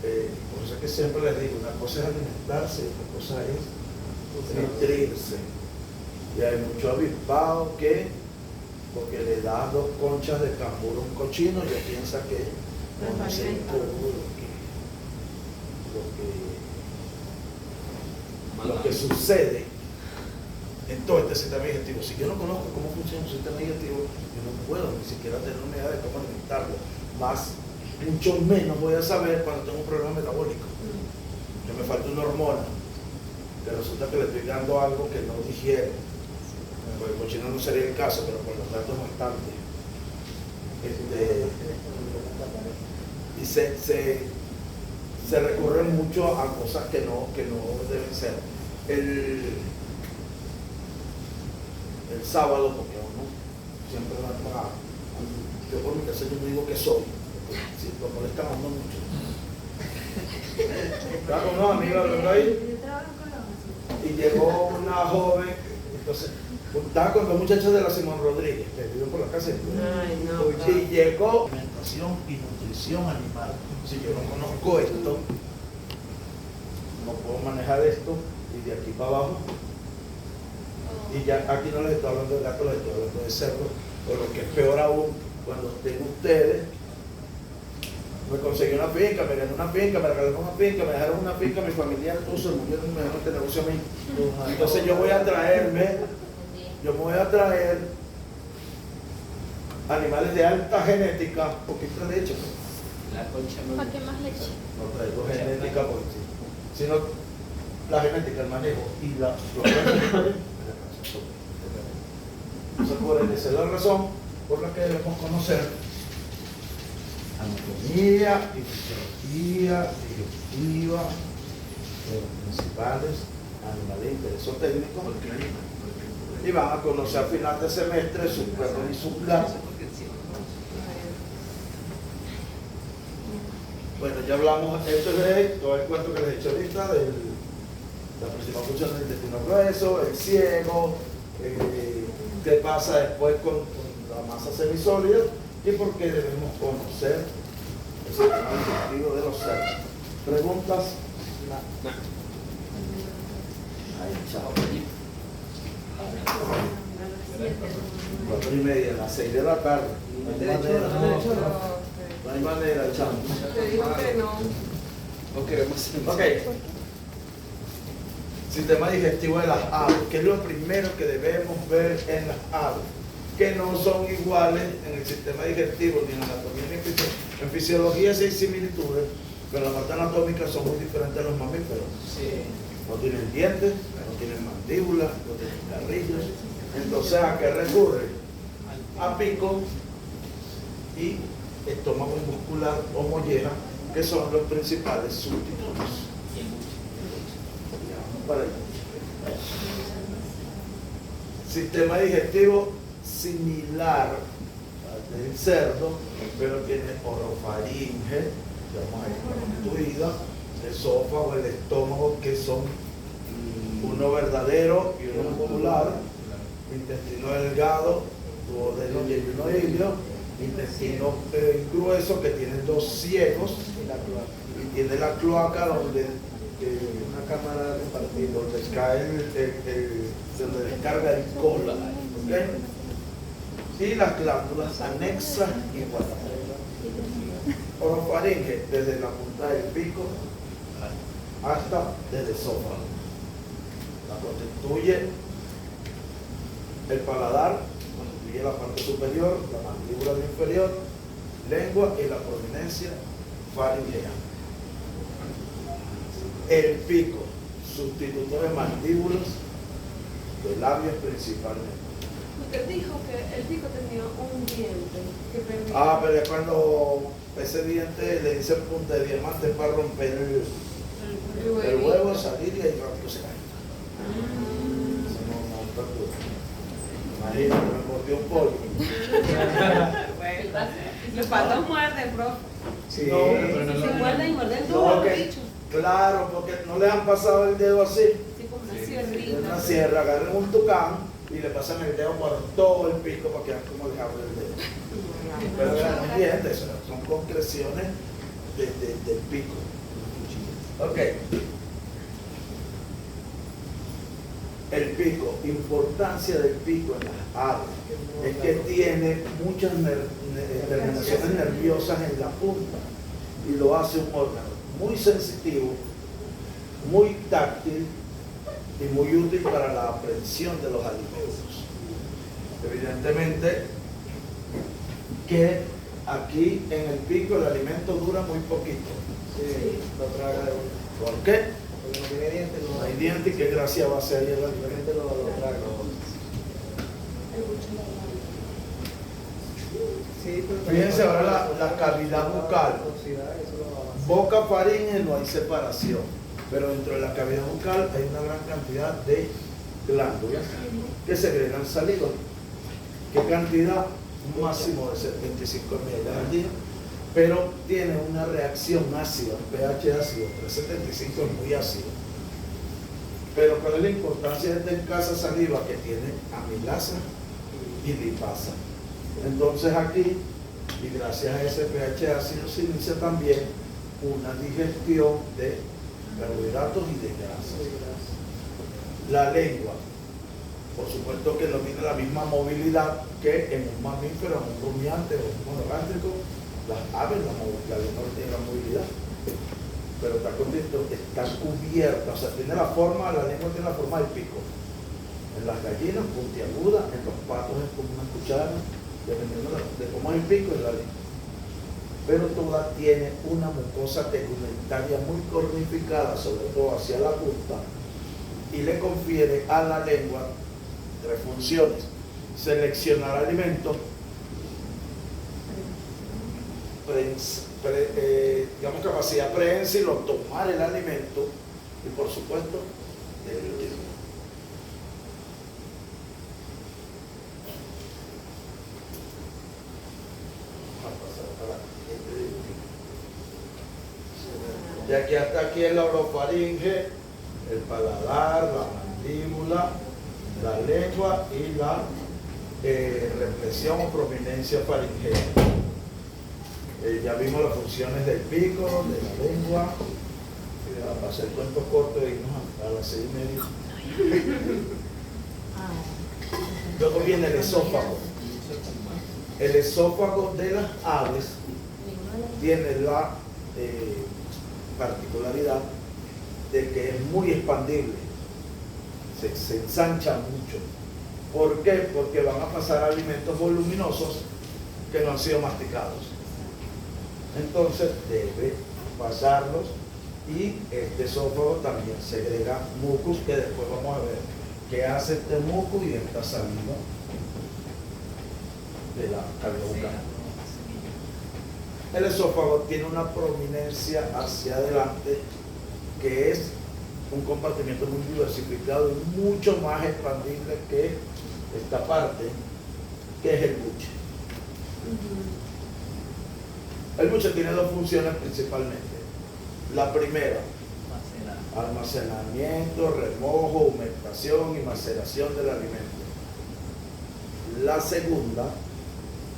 A: por eso es que siempre les digo, una cosa es alimentarse y otra cosa es nutrirse. Y hay mucho avispado que, porque le das 2 conchas de cambur a un cochino, ya piensa que conoce todo lo que sucede en todo este sistema digestivo. Si yo no conozco cómo funciona un sistema digestivo, yo no puedo ni siquiera tener una idea de cómo alimentarlo. Mucho menos voy a saber cuando tengo un problema metabólico, que me falta una hormona, que resulta que le estoy dando algo que no digiere. Pues el cochino no sería el caso, pero por lo tanto es bastante. Y se recurre mucho a cosas que no deben ser. El sábado, porque uno siempre va a yo por mi casa yo me digo que soy, si lo molestan a uno mucho. Estaba con unos amigos hablando ahí y llegó una joven, entonces estaba con 2 muchachos de la Simón Rodríguez, que vivió por la casa y llegó alimentación y nutrición animal. Si yo no conozco esto, no puedo manejar esto, y de aquí para abajo, y ya aquí no les estoy hablando de gato, les estoy hablando de cerdo, o lo que es peor aún, cuando estén ustedes, me conseguí una finca, me gané una finca, me regalaron una finca, me dejaron una finca, mi familia todos se murieron y me dejaron este negocio a mí. Entonces yo me voy a traer animales de alta genética, poquita leche.
D: La concha no.
F: ¿Para qué más leche?
A: No traigo genética porque sino la genética, el manejo y los animales. Entonces esa es la razón por la que debemos conocer anatomía y fisiología digestiva de los principales animales de interés técnico, y van a conocer al final de semestre sus cuerpos y sus clases. Bueno, ya hablamos, esto es todo el cuento que les he hecho ahorita de la principal función del intestino grueso, el ciego, qué pasa después con la masa semisólida y por qué debemos conocer el sistema digestivo de los cerdos. ¿Preguntas? No. Ahí, chao. 4:30, a las 6 de la tarde. No hay manera, chamo.
E: Te digo que no.
D: No queremos ser.
A: Ok. Sistema digestivo de las aves. ¿Qué es lo primero que debemos ver en las aves? que no son iguales en el sistema digestivo ni en anatomía ni en en fisiología sí hay similitudes, pero las partes anatómicas son muy diferentes de los mamíferos.
B: Sí.
A: No tienen dientes, no tienen mandíbula, no tienen carrillos. Entonces, ¿a qué recurre? A pico y estómago muscular o mollera, que son los principales sustitutos. Para allá. Sistema digestivo similar al del cerdo, pero tiene orofaringe, digamos ahí constituida, esófago, el estómago, que son uno verdadero y uno muscular, intestino delgado, duodeno y uno ilio, intestino grueso, que tiene dos ciegos, y tiene la cloaca donde una cámara repartida, donde cae donde descarga el colon, ¿okay? Y las glándulas anexas igual. Orofaringe desde la punta del pico hasta el esófago. La constituye el paladar, constituye la parte superior, la mandíbula inferior, lengua y la prominencia faringea. El pico, sustituto de mandíbulas, de labios principalmente.
E: Usted dijo que el pico tenía un diente que permitía.
A: Ah, pero es cuando ese diente le dicen punta de diamante para romper el huevo, salir y ahí rápido se cae. Eso no perdura. Imagínate, me mordió un pollo.
E: Los patos muerden, profe.
A: Sí,
D: No, pero no
E: Se
D: lo-
E: muerden y muerden
A: No,
E: todos los
A: que-
E: bichos.
A: claro, porque no les han pasado el dedo así.
E: Sí, como una
A: En
E: sierrita.
A: una sierra, agarran un tucán y le pasan el dedo por todo el pico para que vean cómo les abre el dedo. Pero eran dientes, son concreciones del pico. Ok. El pico, importancia del pico en las aves, es que tiene muchas terminaciones nerviosas en la punta y lo hace un órgano muy sensitivo, muy táctil y muy útil para la aprehensión de los alimentos. Evidentemente que aquí en el pico el alimento dura muy poquito.
E: Sí.
A: Lo traga de uno. ¿Por qué?
G: Porque no tiene dientes,
A: No hay dientes y qué gracia va a ser ahí el alimento.
G: lo traga. Sí, pero
A: Fíjense ahora la cavidad bucal. Boca faringe no hay separación, pero dentro de la cavidad bucal hay una gran cantidad de glándulas que segregan saliva. ¿Qué cantidad? Un máximo de 75 ml al día, pero tiene una reacción ácida, un pH ácido, 375 es muy ácido. Pero ¿cuál es la importancia de esta escasa saliva? Que tiene amilasa y lipasa. Entonces aquí, y gracias a ese pH ácido, se inicia también una digestión de carbohidratos y de grasas. La lengua, por supuesto que no tiene la misma movilidad que en un mamífero, en un rumiante o un monogástrico. Las aves, la lengua no tiene la movilidad, pero está cubierta, o sea, tiene la forma, la lengua tiene la forma del pico. En las gallinas, puntiaguda, en los patos es como una cuchara, dependiendo de cómo es el pico y la lengua. Pero toda tiene una mucosa tegumentaria muy cornificada, sobre todo hacia la punta, y le confiere a la lengua tres funciones: seleccionar alimentos, digamos capacidad prensil o tomar el alimento, y por supuesto digerir. De aquí hasta aquí el orofaringe, el paladar, la mandíbula, la lengua y la represión o prominencia faringea. Ya vimos las funciones del pico, de la lengua. Para hacer cuentos cortos, irnos a las 6:30. Luego viene el esófago. El esófago de las aves tiene la particularidad de que es muy expandible, se ensancha mucho. ¿Por qué? Porque van a pasar alimentos voluminosos que no han sido masticados. Entonces debe pasarlos y este esófago también segrega mucus, que después vamos a ver qué hace este mucus y esta saliva de la cavidad bucal. El esófago tiene una prominencia hacia adelante que es un compartimiento muy diversificado y mucho más expandible que esta parte, que es el buche. El buche tiene dos funciones principalmente. La primera, almacenamiento, remojo, humectación y maceración del alimento. La segunda,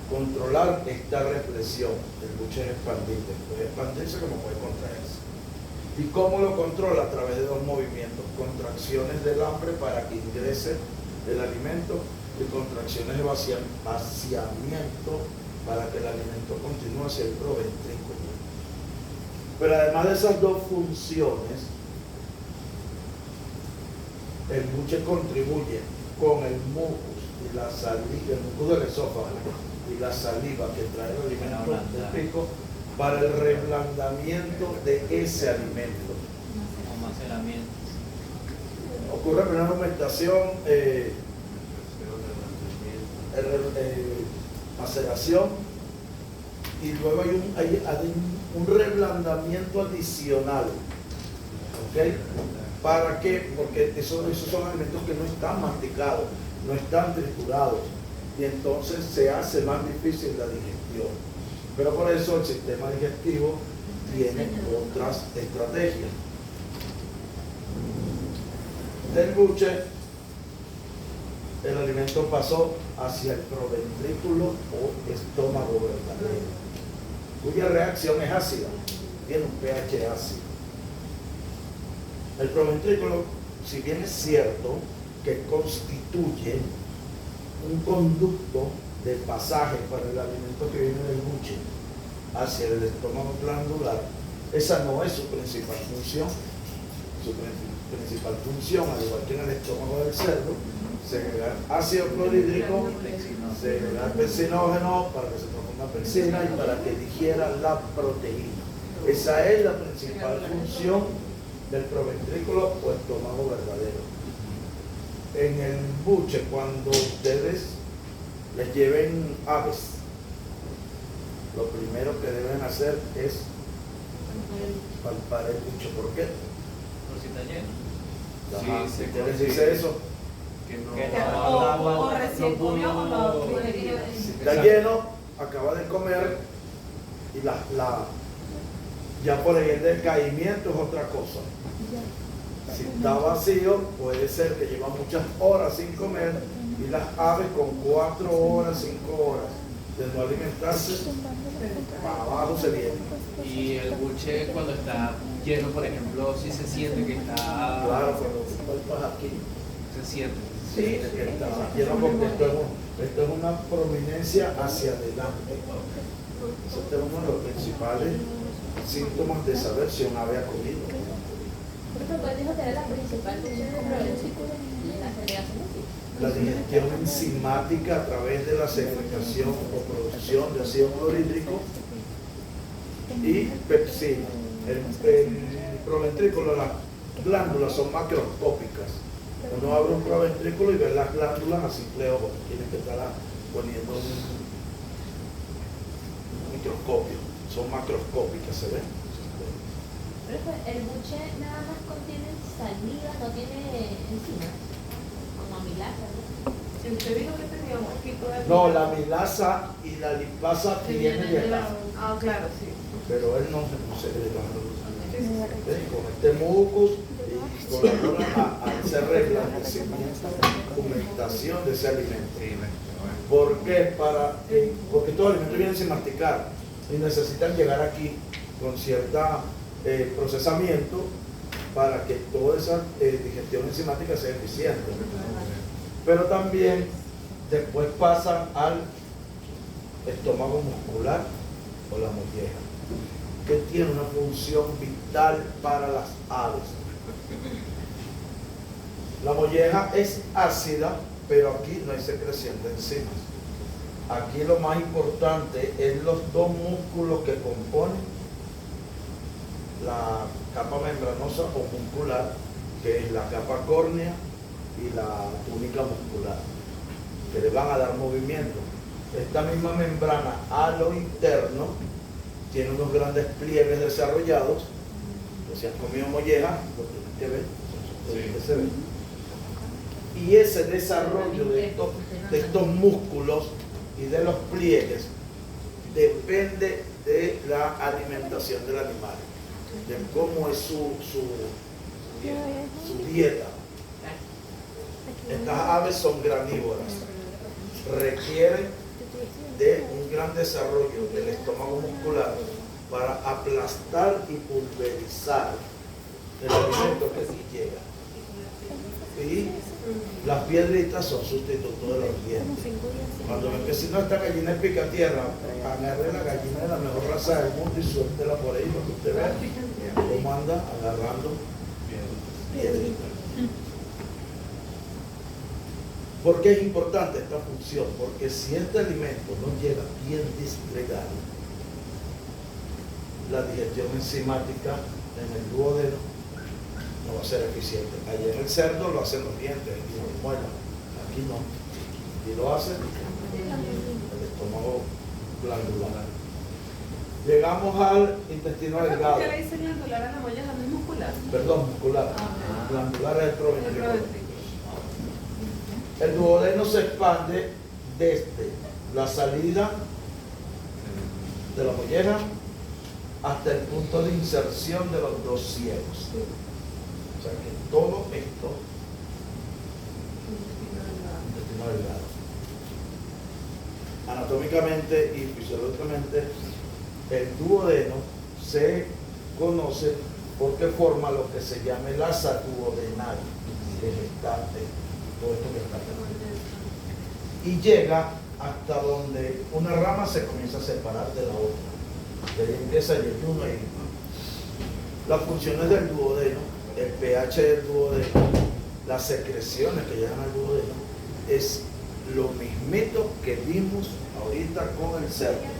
A: controlar esta represión. El buche es expandible, puede expandirse como puede contraerse. ¿Y cómo lo controla? A través de dos movimientos: contracciones del hambre para que ingrese el alimento y contracciones de vaciamiento para que el alimento continúe hacia el proventrículo. Pero además de esas dos funciones, el buche contribuye con el mucus y la saliva, el mucus del esófago y la saliva que trae el alimento del pico para el reblandamiento de ese alimento.
B: O maceramiento.
A: Ocurre primero una aumentación, maceración, y luego hay un reblandamiento adicional. ¿Ok? ¿Para qué? Porque esos son alimentos que no están masticados, no están triturados, y entonces se hace más difícil la digestión. Pero por eso el sistema digestivo tiene otras estrategias. Del buche, el alimento pasó hacia el proventrículo o estómago verdadero, cuya reacción es ácida, tiene un pH ácido. El proventrículo, si bien es cierto que constituye un conducto de pasaje para el alimento que viene del buche hacia el estómago glandular, esa no es su principal función. Su principal función, al igual que en el estómago del cerdo, segregar ácido clorhídrico, segregar peccinógeno para que se transforme en pecina y para que digiera la proteína. Esa es la principal función del proventrículo o estómago verdadero. En el buche, cuando ustedes les lleven aves, lo primero que deben hacer es palpar el buche. ¿Por qué?
B: Por si está lleno.
A: Ajá,
D: Sí,
A: ¿qué les dice eso?
D: Que no,
B: Que
E: O recién comió o no.
A: Si está lleno, acaba de comer y ya por ahí el decaimiento es otra cosa. Si está vacío, puede ser que lleva muchas horas sin comer y las aves con 4 horas, 5 horas de no alimentarse, para abajo se vienen.
D: Y el buche cuando está lleno, por ejemplo, si se siente que está...
A: Claro, cuando tú palpas aquí,
D: Se siente.
A: sí, es que está lleno porque esto es una prominencia hacia adelante. Eso es uno de los principales síntomas de saber si un ave ha comido.
C: Pero ¿cuál dijo que era la principal función del proventrículo? La segregación.
A: La digestión enzimática a través de la segregación o producción de ácido clorhídrico y pepsina. El proventrículo, las glándulas son macroscópicas. Uno abre un proventrículo y ve las glándulas a simple ojo. Tienen que estar poniendo un microscopio. Son macroscópicas, ¿se ven?
C: Pero el buche nada más contiene saliva, no tiene enzimas, como amilasa, ¿no?
E: Si usted dijo que tenía un poquito de...
A: No, la amilasa y la lipasa vienen de acá,
E: Ah, claro, sí.
A: pero él no se segrega.
E: Sí, sí, sí.
A: Con este mucus y colabora a hacer reblandecimiento, humectación de ese alimento. ¿Por qué? Porque todos los alimentos vienen sin masticar y necesitan llegar aquí con cierta procesamiento para que toda esa digestión enzimática sea eficiente. Pero también después pasan al estómago muscular o la molleja, que tiene una función vital para las aves. La molleja es ácida pero aquí no hay secreción de enzimas. Aquí lo más importante es los dos músculos que componen la capa membranosa o muscular, que es la capa córnea y la túnica muscular, que le van a dar movimiento. Esta misma membrana a lo interno tiene unos grandes pliegues desarrollados, que si han comido molleja, lo tienen que ver, que se ve. Y ese desarrollo de estos músculos y de los pliegues depende de la alimentación del animal, de cómo es su dieta. Estas aves son granívoras, requieren de un gran desarrollo del estómago muscular para aplastar y pulverizar el alimento que aquí llega. Y las piedritas son sustitutos de los dientes. Cuando ven que si no, esta gallina es picatierra, agarre la gallina de la mejor raza del mundo y suéltela por ahí para que usted vea cómo anda agarrando piedritas. ¿Por qué es importante esta función? Porque si este alimento no llega bien disgregado, la digestión enzimática en el duodeno no va a ser eficiente. Allá en el cerdo lo hacen los dientes y los muelas, aquí no. Y lo hace el estómago glandular. Llegamos al intestino delgado.
E: ¿Por qué le dicen glandular a la molleja? ¿No es muscular?
A: Perdón, muscular. Glandular es el proventrículo. El duodeno se expande desde la salida de la molleja hasta el punto de inserción de los dos ciegos. O sea que todo esto, intestino delgado, anatómicamente y fisiológicamente, el duodeno se conoce porque forma lo que se llama el asa duodenal, que está todo esto que está acá. Y llega hasta donde una rama se comienza a separar de la otra. De ahí empieza el yeyuno y las funciones del duodeno, el pH del duodeno, las secreciones que llegan al duodeno, es lo mismito que vimos ahorita con el cerdo.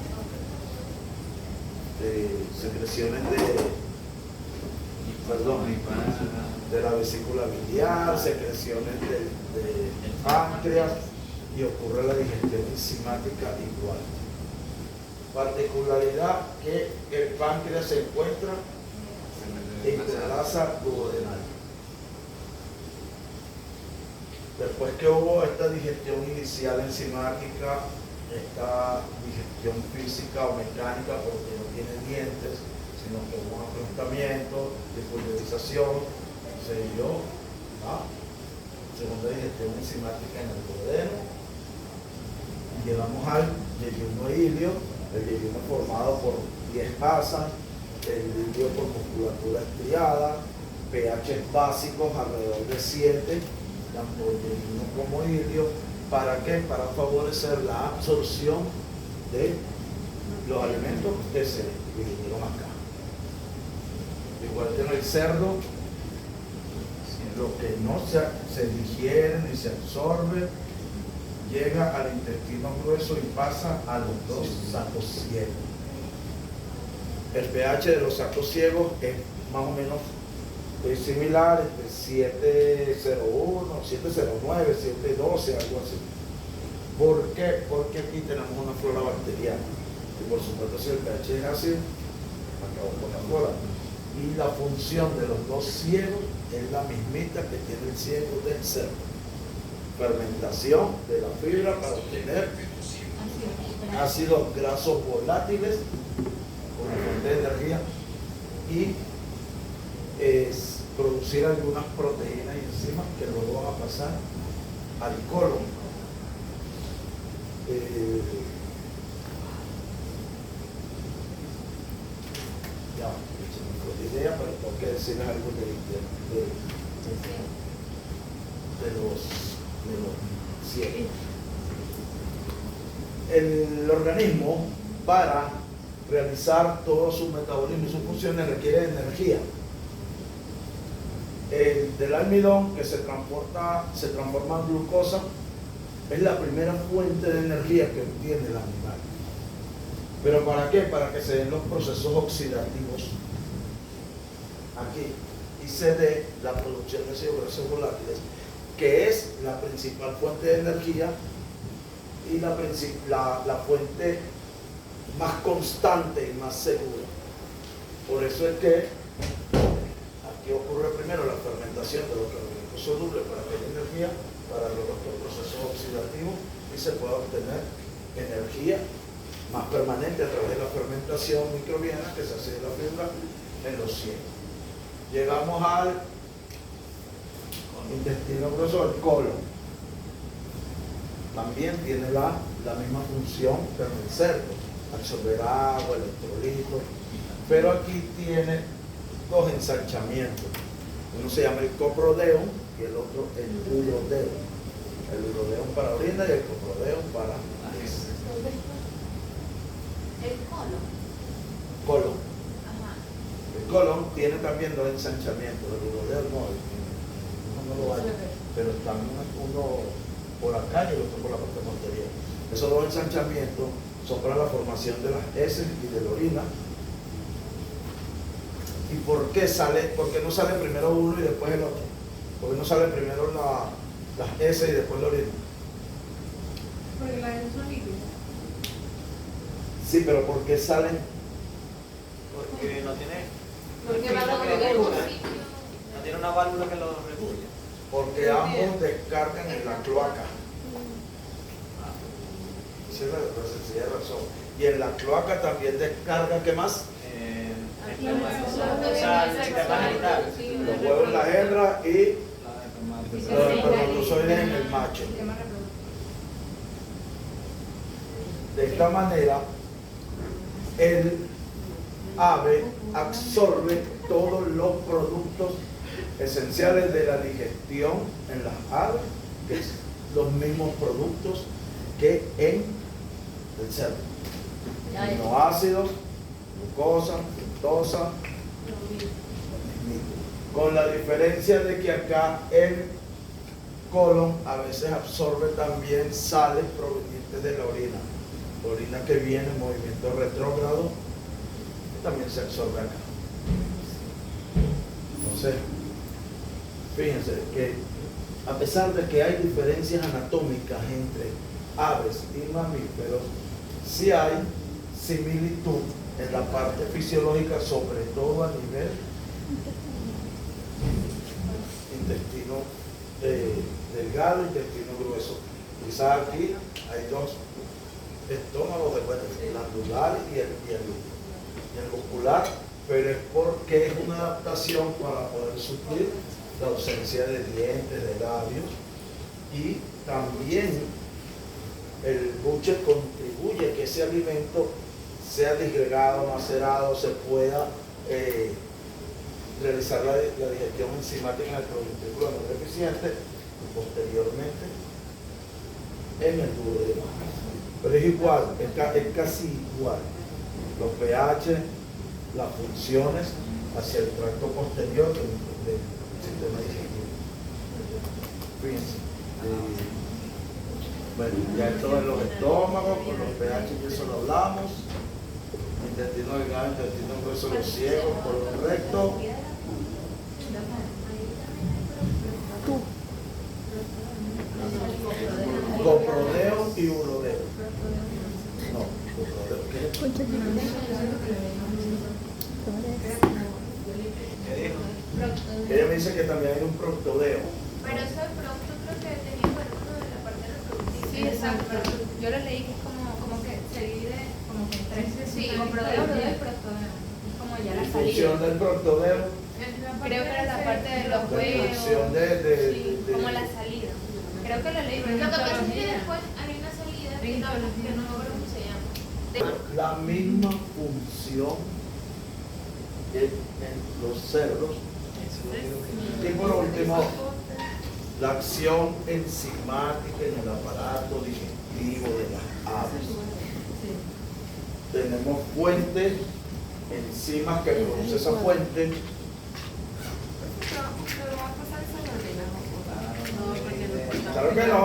A: Secreciones de la vesícula biliar, secreciones de páncreas, y ocurre la digestión enzimática igual. Particularidad que el páncreas se encuentra en la asa duodenal. Después que hubo esta digestión inicial enzimática, esta digestión física o mecánica, porque no tiene dientes, sino que hubo un aplastamiento, de pulverización, se dio a segunda digestión enzimática en el duodeno. Llegamos al yeyuno ilio, el yeyuno formado por 10 asas, el ilio por musculatura estriada, pH básicos alrededor de 7, tanto yeyuno como ilio. ¿Para qué? Para favorecer la absorción de los alimentos que se dividieron acá. Igual que en el cerdo, lo que no se digiere ni se absorbe llega al intestino grueso y pasa a los dos sacos ciegos. El pH de los sacos ciegos es más o menos similar, entre 701, 709, 712, algo así. ¿Por qué? Porque aquí tenemos una flora bacteriana. Y por supuesto, si el pH es así, acabó con la flora. Y la función de los dos ciegos es la mismita que tiene el ciego del cerdo. Fermentación de la fibra para obtener ácidos grasos volátiles como fuente de energía y producir algunas proteínas y enzimas que luego van a pasar al colon. Ya, se me fue la idea, pero tengo que decirles algo de los ciegos. El organismo, para realizar todo su metabolismo y sus funciones, requiere de energía. Del almidón, que se transforma en glucosa, Es la primera fuente de energía que obtiene el animal. ¿Pero para qué? Para que se den los procesos oxidativos aquí y se dé la producción de ácidos grasos volátiles, que es la principal fuente de energía y la fuente más constante y más segura. Por eso es que aquí ocurre primero la fermentación de los carbohidratos solubles para que haya energía para los procesos oxidativos y se pueda obtener energía más permanente a través de la fermentación microbiana que se hace de la fibra en los cielos. Llegamos al intestino grueso, el colon. También tiene la misma función que el cerdo, absorber agua, electrolitos, pero aquí tiene dos ensanchamientos. Uno se llama el coprodeum y el otro el urodeum. El urodeum para orina y el coprodeum para heces.
C: El colon.
A: Colon.
C: Ajá.
A: El colon tiene también dos ensanchamientos. El urodeum no lo hay, pero también uno por acá y el otro por la parte posterior. Esos dos ensanchamientos son para la formación de las heces y de la orina. ¿Y por qué no sale primero uno y después el otro? ¿Por qué no sale primero las heces y después la orina?
E: Porque las heces son líquidas.
A: Sí, pero ¿por qué salen?
B: Porque no tiene,
C: Porque
B: no
C: va a
B: tiene
C: haber un
B: válvula.
C: sitio.
B: No tiene una válvula que lo regule.
A: Porque ambos descargan en la cloaca. Esa es la sencilla razón. Y en la cloaca también descarga, ¿qué más?
B: O sea, el sistema genital.
A: Los huevos en la hembra y los espermatozoides en el macho. De esta manera, el ave absorbe todos los productos esenciales de la digestión en las aves, que es los mismos productos que en el cerdo. Aminoácidos, glucosa, fructosa, con la diferencia de que acá el colon a veces absorbe también sales provenientes de la orina que viene en movimiento retrógrado, también se absorbe acá. Entonces, fíjense que a pesar de que hay diferencias anatómicas entre aves y mamíferos, sí hay similitud en la parte fisiológica, sobre todo a nivel intestino delgado, intestino grueso. Quizás aquí hay dos estómagos, el glandular y el muscular, pero es porque es una adaptación para poder suplir la ausencia de dientes, de labios, y también el buche contribuye a que ese alimento sea disgregado, macerado, se pueda realizar la digestión enzimática en el proventículo no deficiente y posteriormente en el duodeno. Pero es igual, es casi igual. Los pH, las funciones hacia el tracto posterior del sistema digestivo. Fíjense. Bueno, ya esto en los estómagos, con los pH que eso lo hablamos. Intestino delgado, intestino grueso, los ciegos, colon recto. Coprodeo y urodeo. No, coprodeo. ¿Qué? Ella me dice que también hay un proctodeo.
F: Pero ese producto creo que tenía que ver con de la parte reproductiva. Sí, exacto. Yo lo leí que es como que se divide como que en tres. Sí, coprodeo y proctodeo. Es como ya la
A: Función
F: salida.
A: del proctodeo.
F: Creo que era la parte de los huevos.
A: Función
F: Como la salida. Creo que lo leí.
C: Lo que pasa es que después hay una salida que no me acuerdo cómo se llama.
A: La misma función que en los cerdos. Y por último, la acción enzimática en el aparato digestivo de las aves. Tenemos fuentes, enzimas que produce esa fuente.
E: Pero va a pasar esa orina.
A: Claro que no.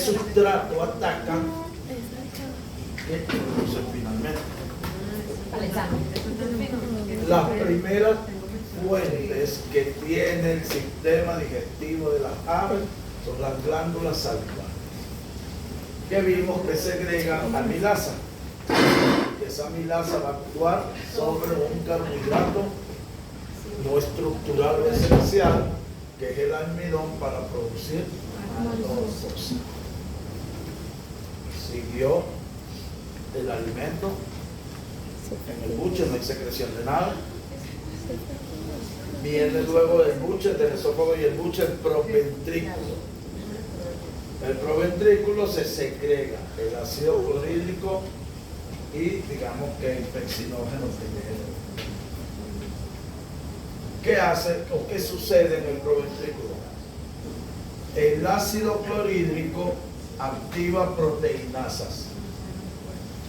A: sustrato ataca y qué produce finalmente.
C: Al examen.
A: Las primeras fuentes que tiene el sistema digestivo de las aves son las glándulas salivares, que vimos que segregan amilasa. Esa amilasa va a actuar sobre un carbohidrato no estructural o esencial, que es el almidón, para producir glucosa. Siguió el alimento. En el buche no hay secreción de nada. Viene luego del buche, del esófago y el buche, el proventrículo. El proventrículo se segrega el ácido clorhídrico y digamos que el pexinógeno primero. ¿Qué hace o qué sucede en el proventrículo? El ácido clorhídrico activa proteinasas.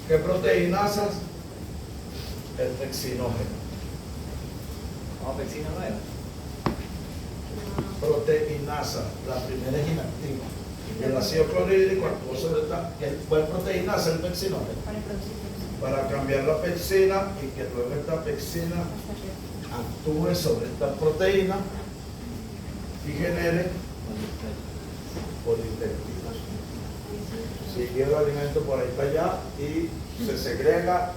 A: ¿Qué proteinasas? El pexinógeno.
B: Como pexina nueva.
A: Proteinasa, la primera es inactiva. El ácido clorhídrico actúa sobre esta. ¿Cuál proteinasa? El pexinógeno. Para cambiar la pexina y que luego esta pexina actúe sobre esta proteína y genere polipéptidos. Sigue el alimento por ahí para allá y se segrega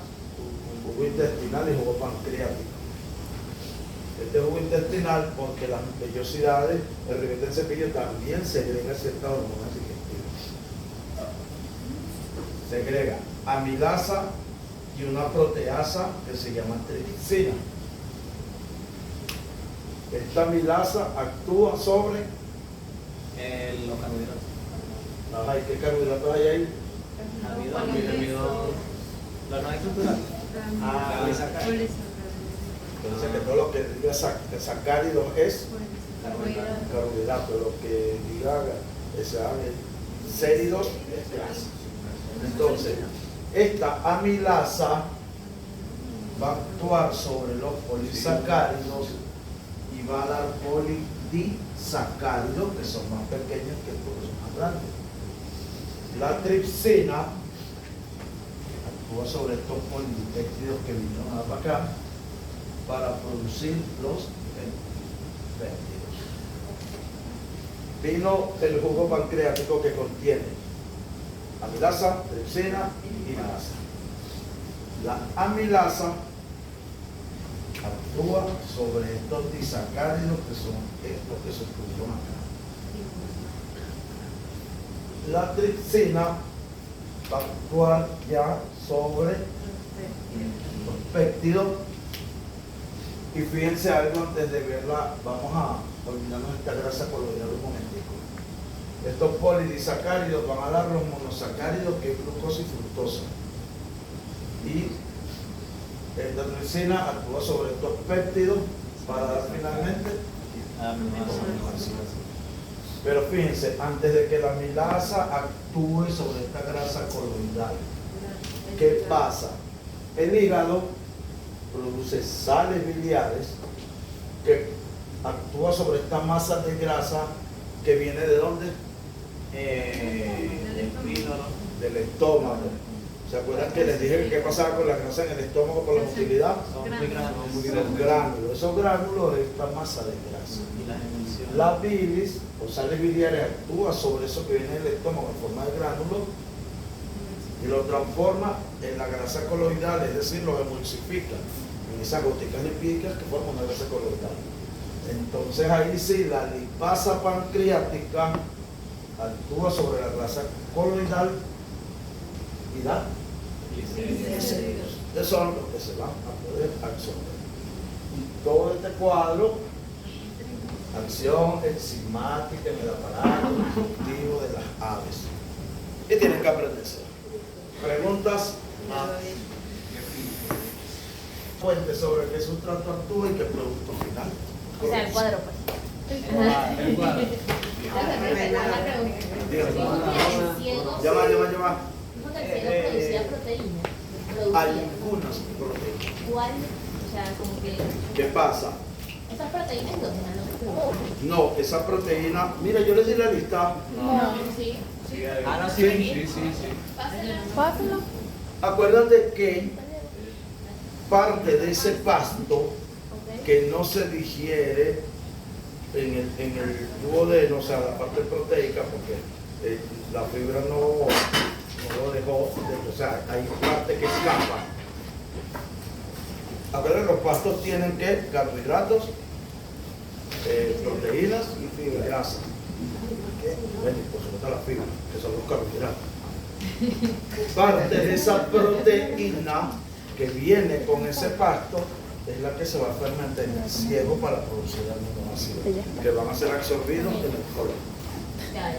A: jugo intestinal y jugo pancreático. Este jugo intestinal, porque las vellosidades, el ribete del cepillo también segrega ciertas hormonas digestivas. Segrega amilasa y una proteasa que se llama tripsina. Esta amilasa actúa sobre
B: Los carbohidratos.
A: ¿y qué carbohidratos hay ahí?
B: Almidón. Lo no estructural. Polisacáridos.
A: Entonces que todo lo que diga sacáridos es carbohidrato, lo que diga séridos es grasa. Entonces, esta amilasa va a actuar sobre los polisacáridos y va a dar polidisacáridos, que son más pequeños que todos son más grandes. La tripsina actúa sobre estos polipéptidos que vinieron para acá para producir los péptidos. Vino el jugo pancreático que contiene amilasa, tripsina y amilasa. La amilasa actúa sobre estos disacáridos que son estos que se pusieron acá. La tripsina va a actuar ya sobre los péptidos. Y fíjense algo antes de verla, vamos a olvidarnos esta grasa coloidal un momentico. Estos polidisacáridos van a dar los monosacáridos, que es glucosa y fructosa. Y esta tripsina actúa sobre estos péptidos para dar finalmente aminoácidos. Pero fíjense, antes de que la amilasa actúe sobre esta grasa coloidal, ¿qué pasa? El hígado produce sales biliares que actúa sobre esta masa de grasa que viene ¿de dónde? Del estómago. ¿Se acuerdan que les dije qué pasaba con la grasa en el estómago por la motilidad?
B: Son
A: Son gránulos. Esos gránulos es esta masa de grasa.
B: Y las emisiones.
A: La bilis o sales biliares actúa sobre eso que viene del estómago en forma de gránulo y lo transforma en la grasa coloidal, es decir, lo emulsifica en esas goticas lipídicas que forman una grasa coloidal. Entonces ahí sí, la lipasa pancreática actúa sobre la grasa coloidal y da glicéridos. Esos son los que se van a poder absorber. Y todo este cuadro, acción enzimática en el aparato digestivo de las aves. Y tienen que aprenderse. Preguntas. Fuente sobre qué sustrato actúa y qué producto final.
C: O sea, el cuadro, pues.
D: El cuadro.
A: Ya va.
C: Dijo que el cielo producía proteína.
A: Algunas proteínas.
C: ¿Cuál? O sea, como que
A: ¿Qué pasa?
C: esas proteínas endógenas, ¿no?
A: No, esa proteína, mira, yo les di la lista.
C: No, sí.
B: Ah, no, sí,
A: Sí.
B: sí.
E: Pásalo.
A: Acuérdate que parte de ese pasto que no se digiere en el duodeno, o sea, la parte proteica, porque la fibra no lo dejó, o sea, hay parte que escapa. Acuérdate, los pastos tienen que carbohidratos, proteínas y grasa. Bueno, por supuesto la fibra, que son los carbohidratos. Parte de esa proteína que viene con ese pasto es la que se va a fermentar en el ciego para producir aminoácidos que van a ser absorbidos en el colon.
C: Ya.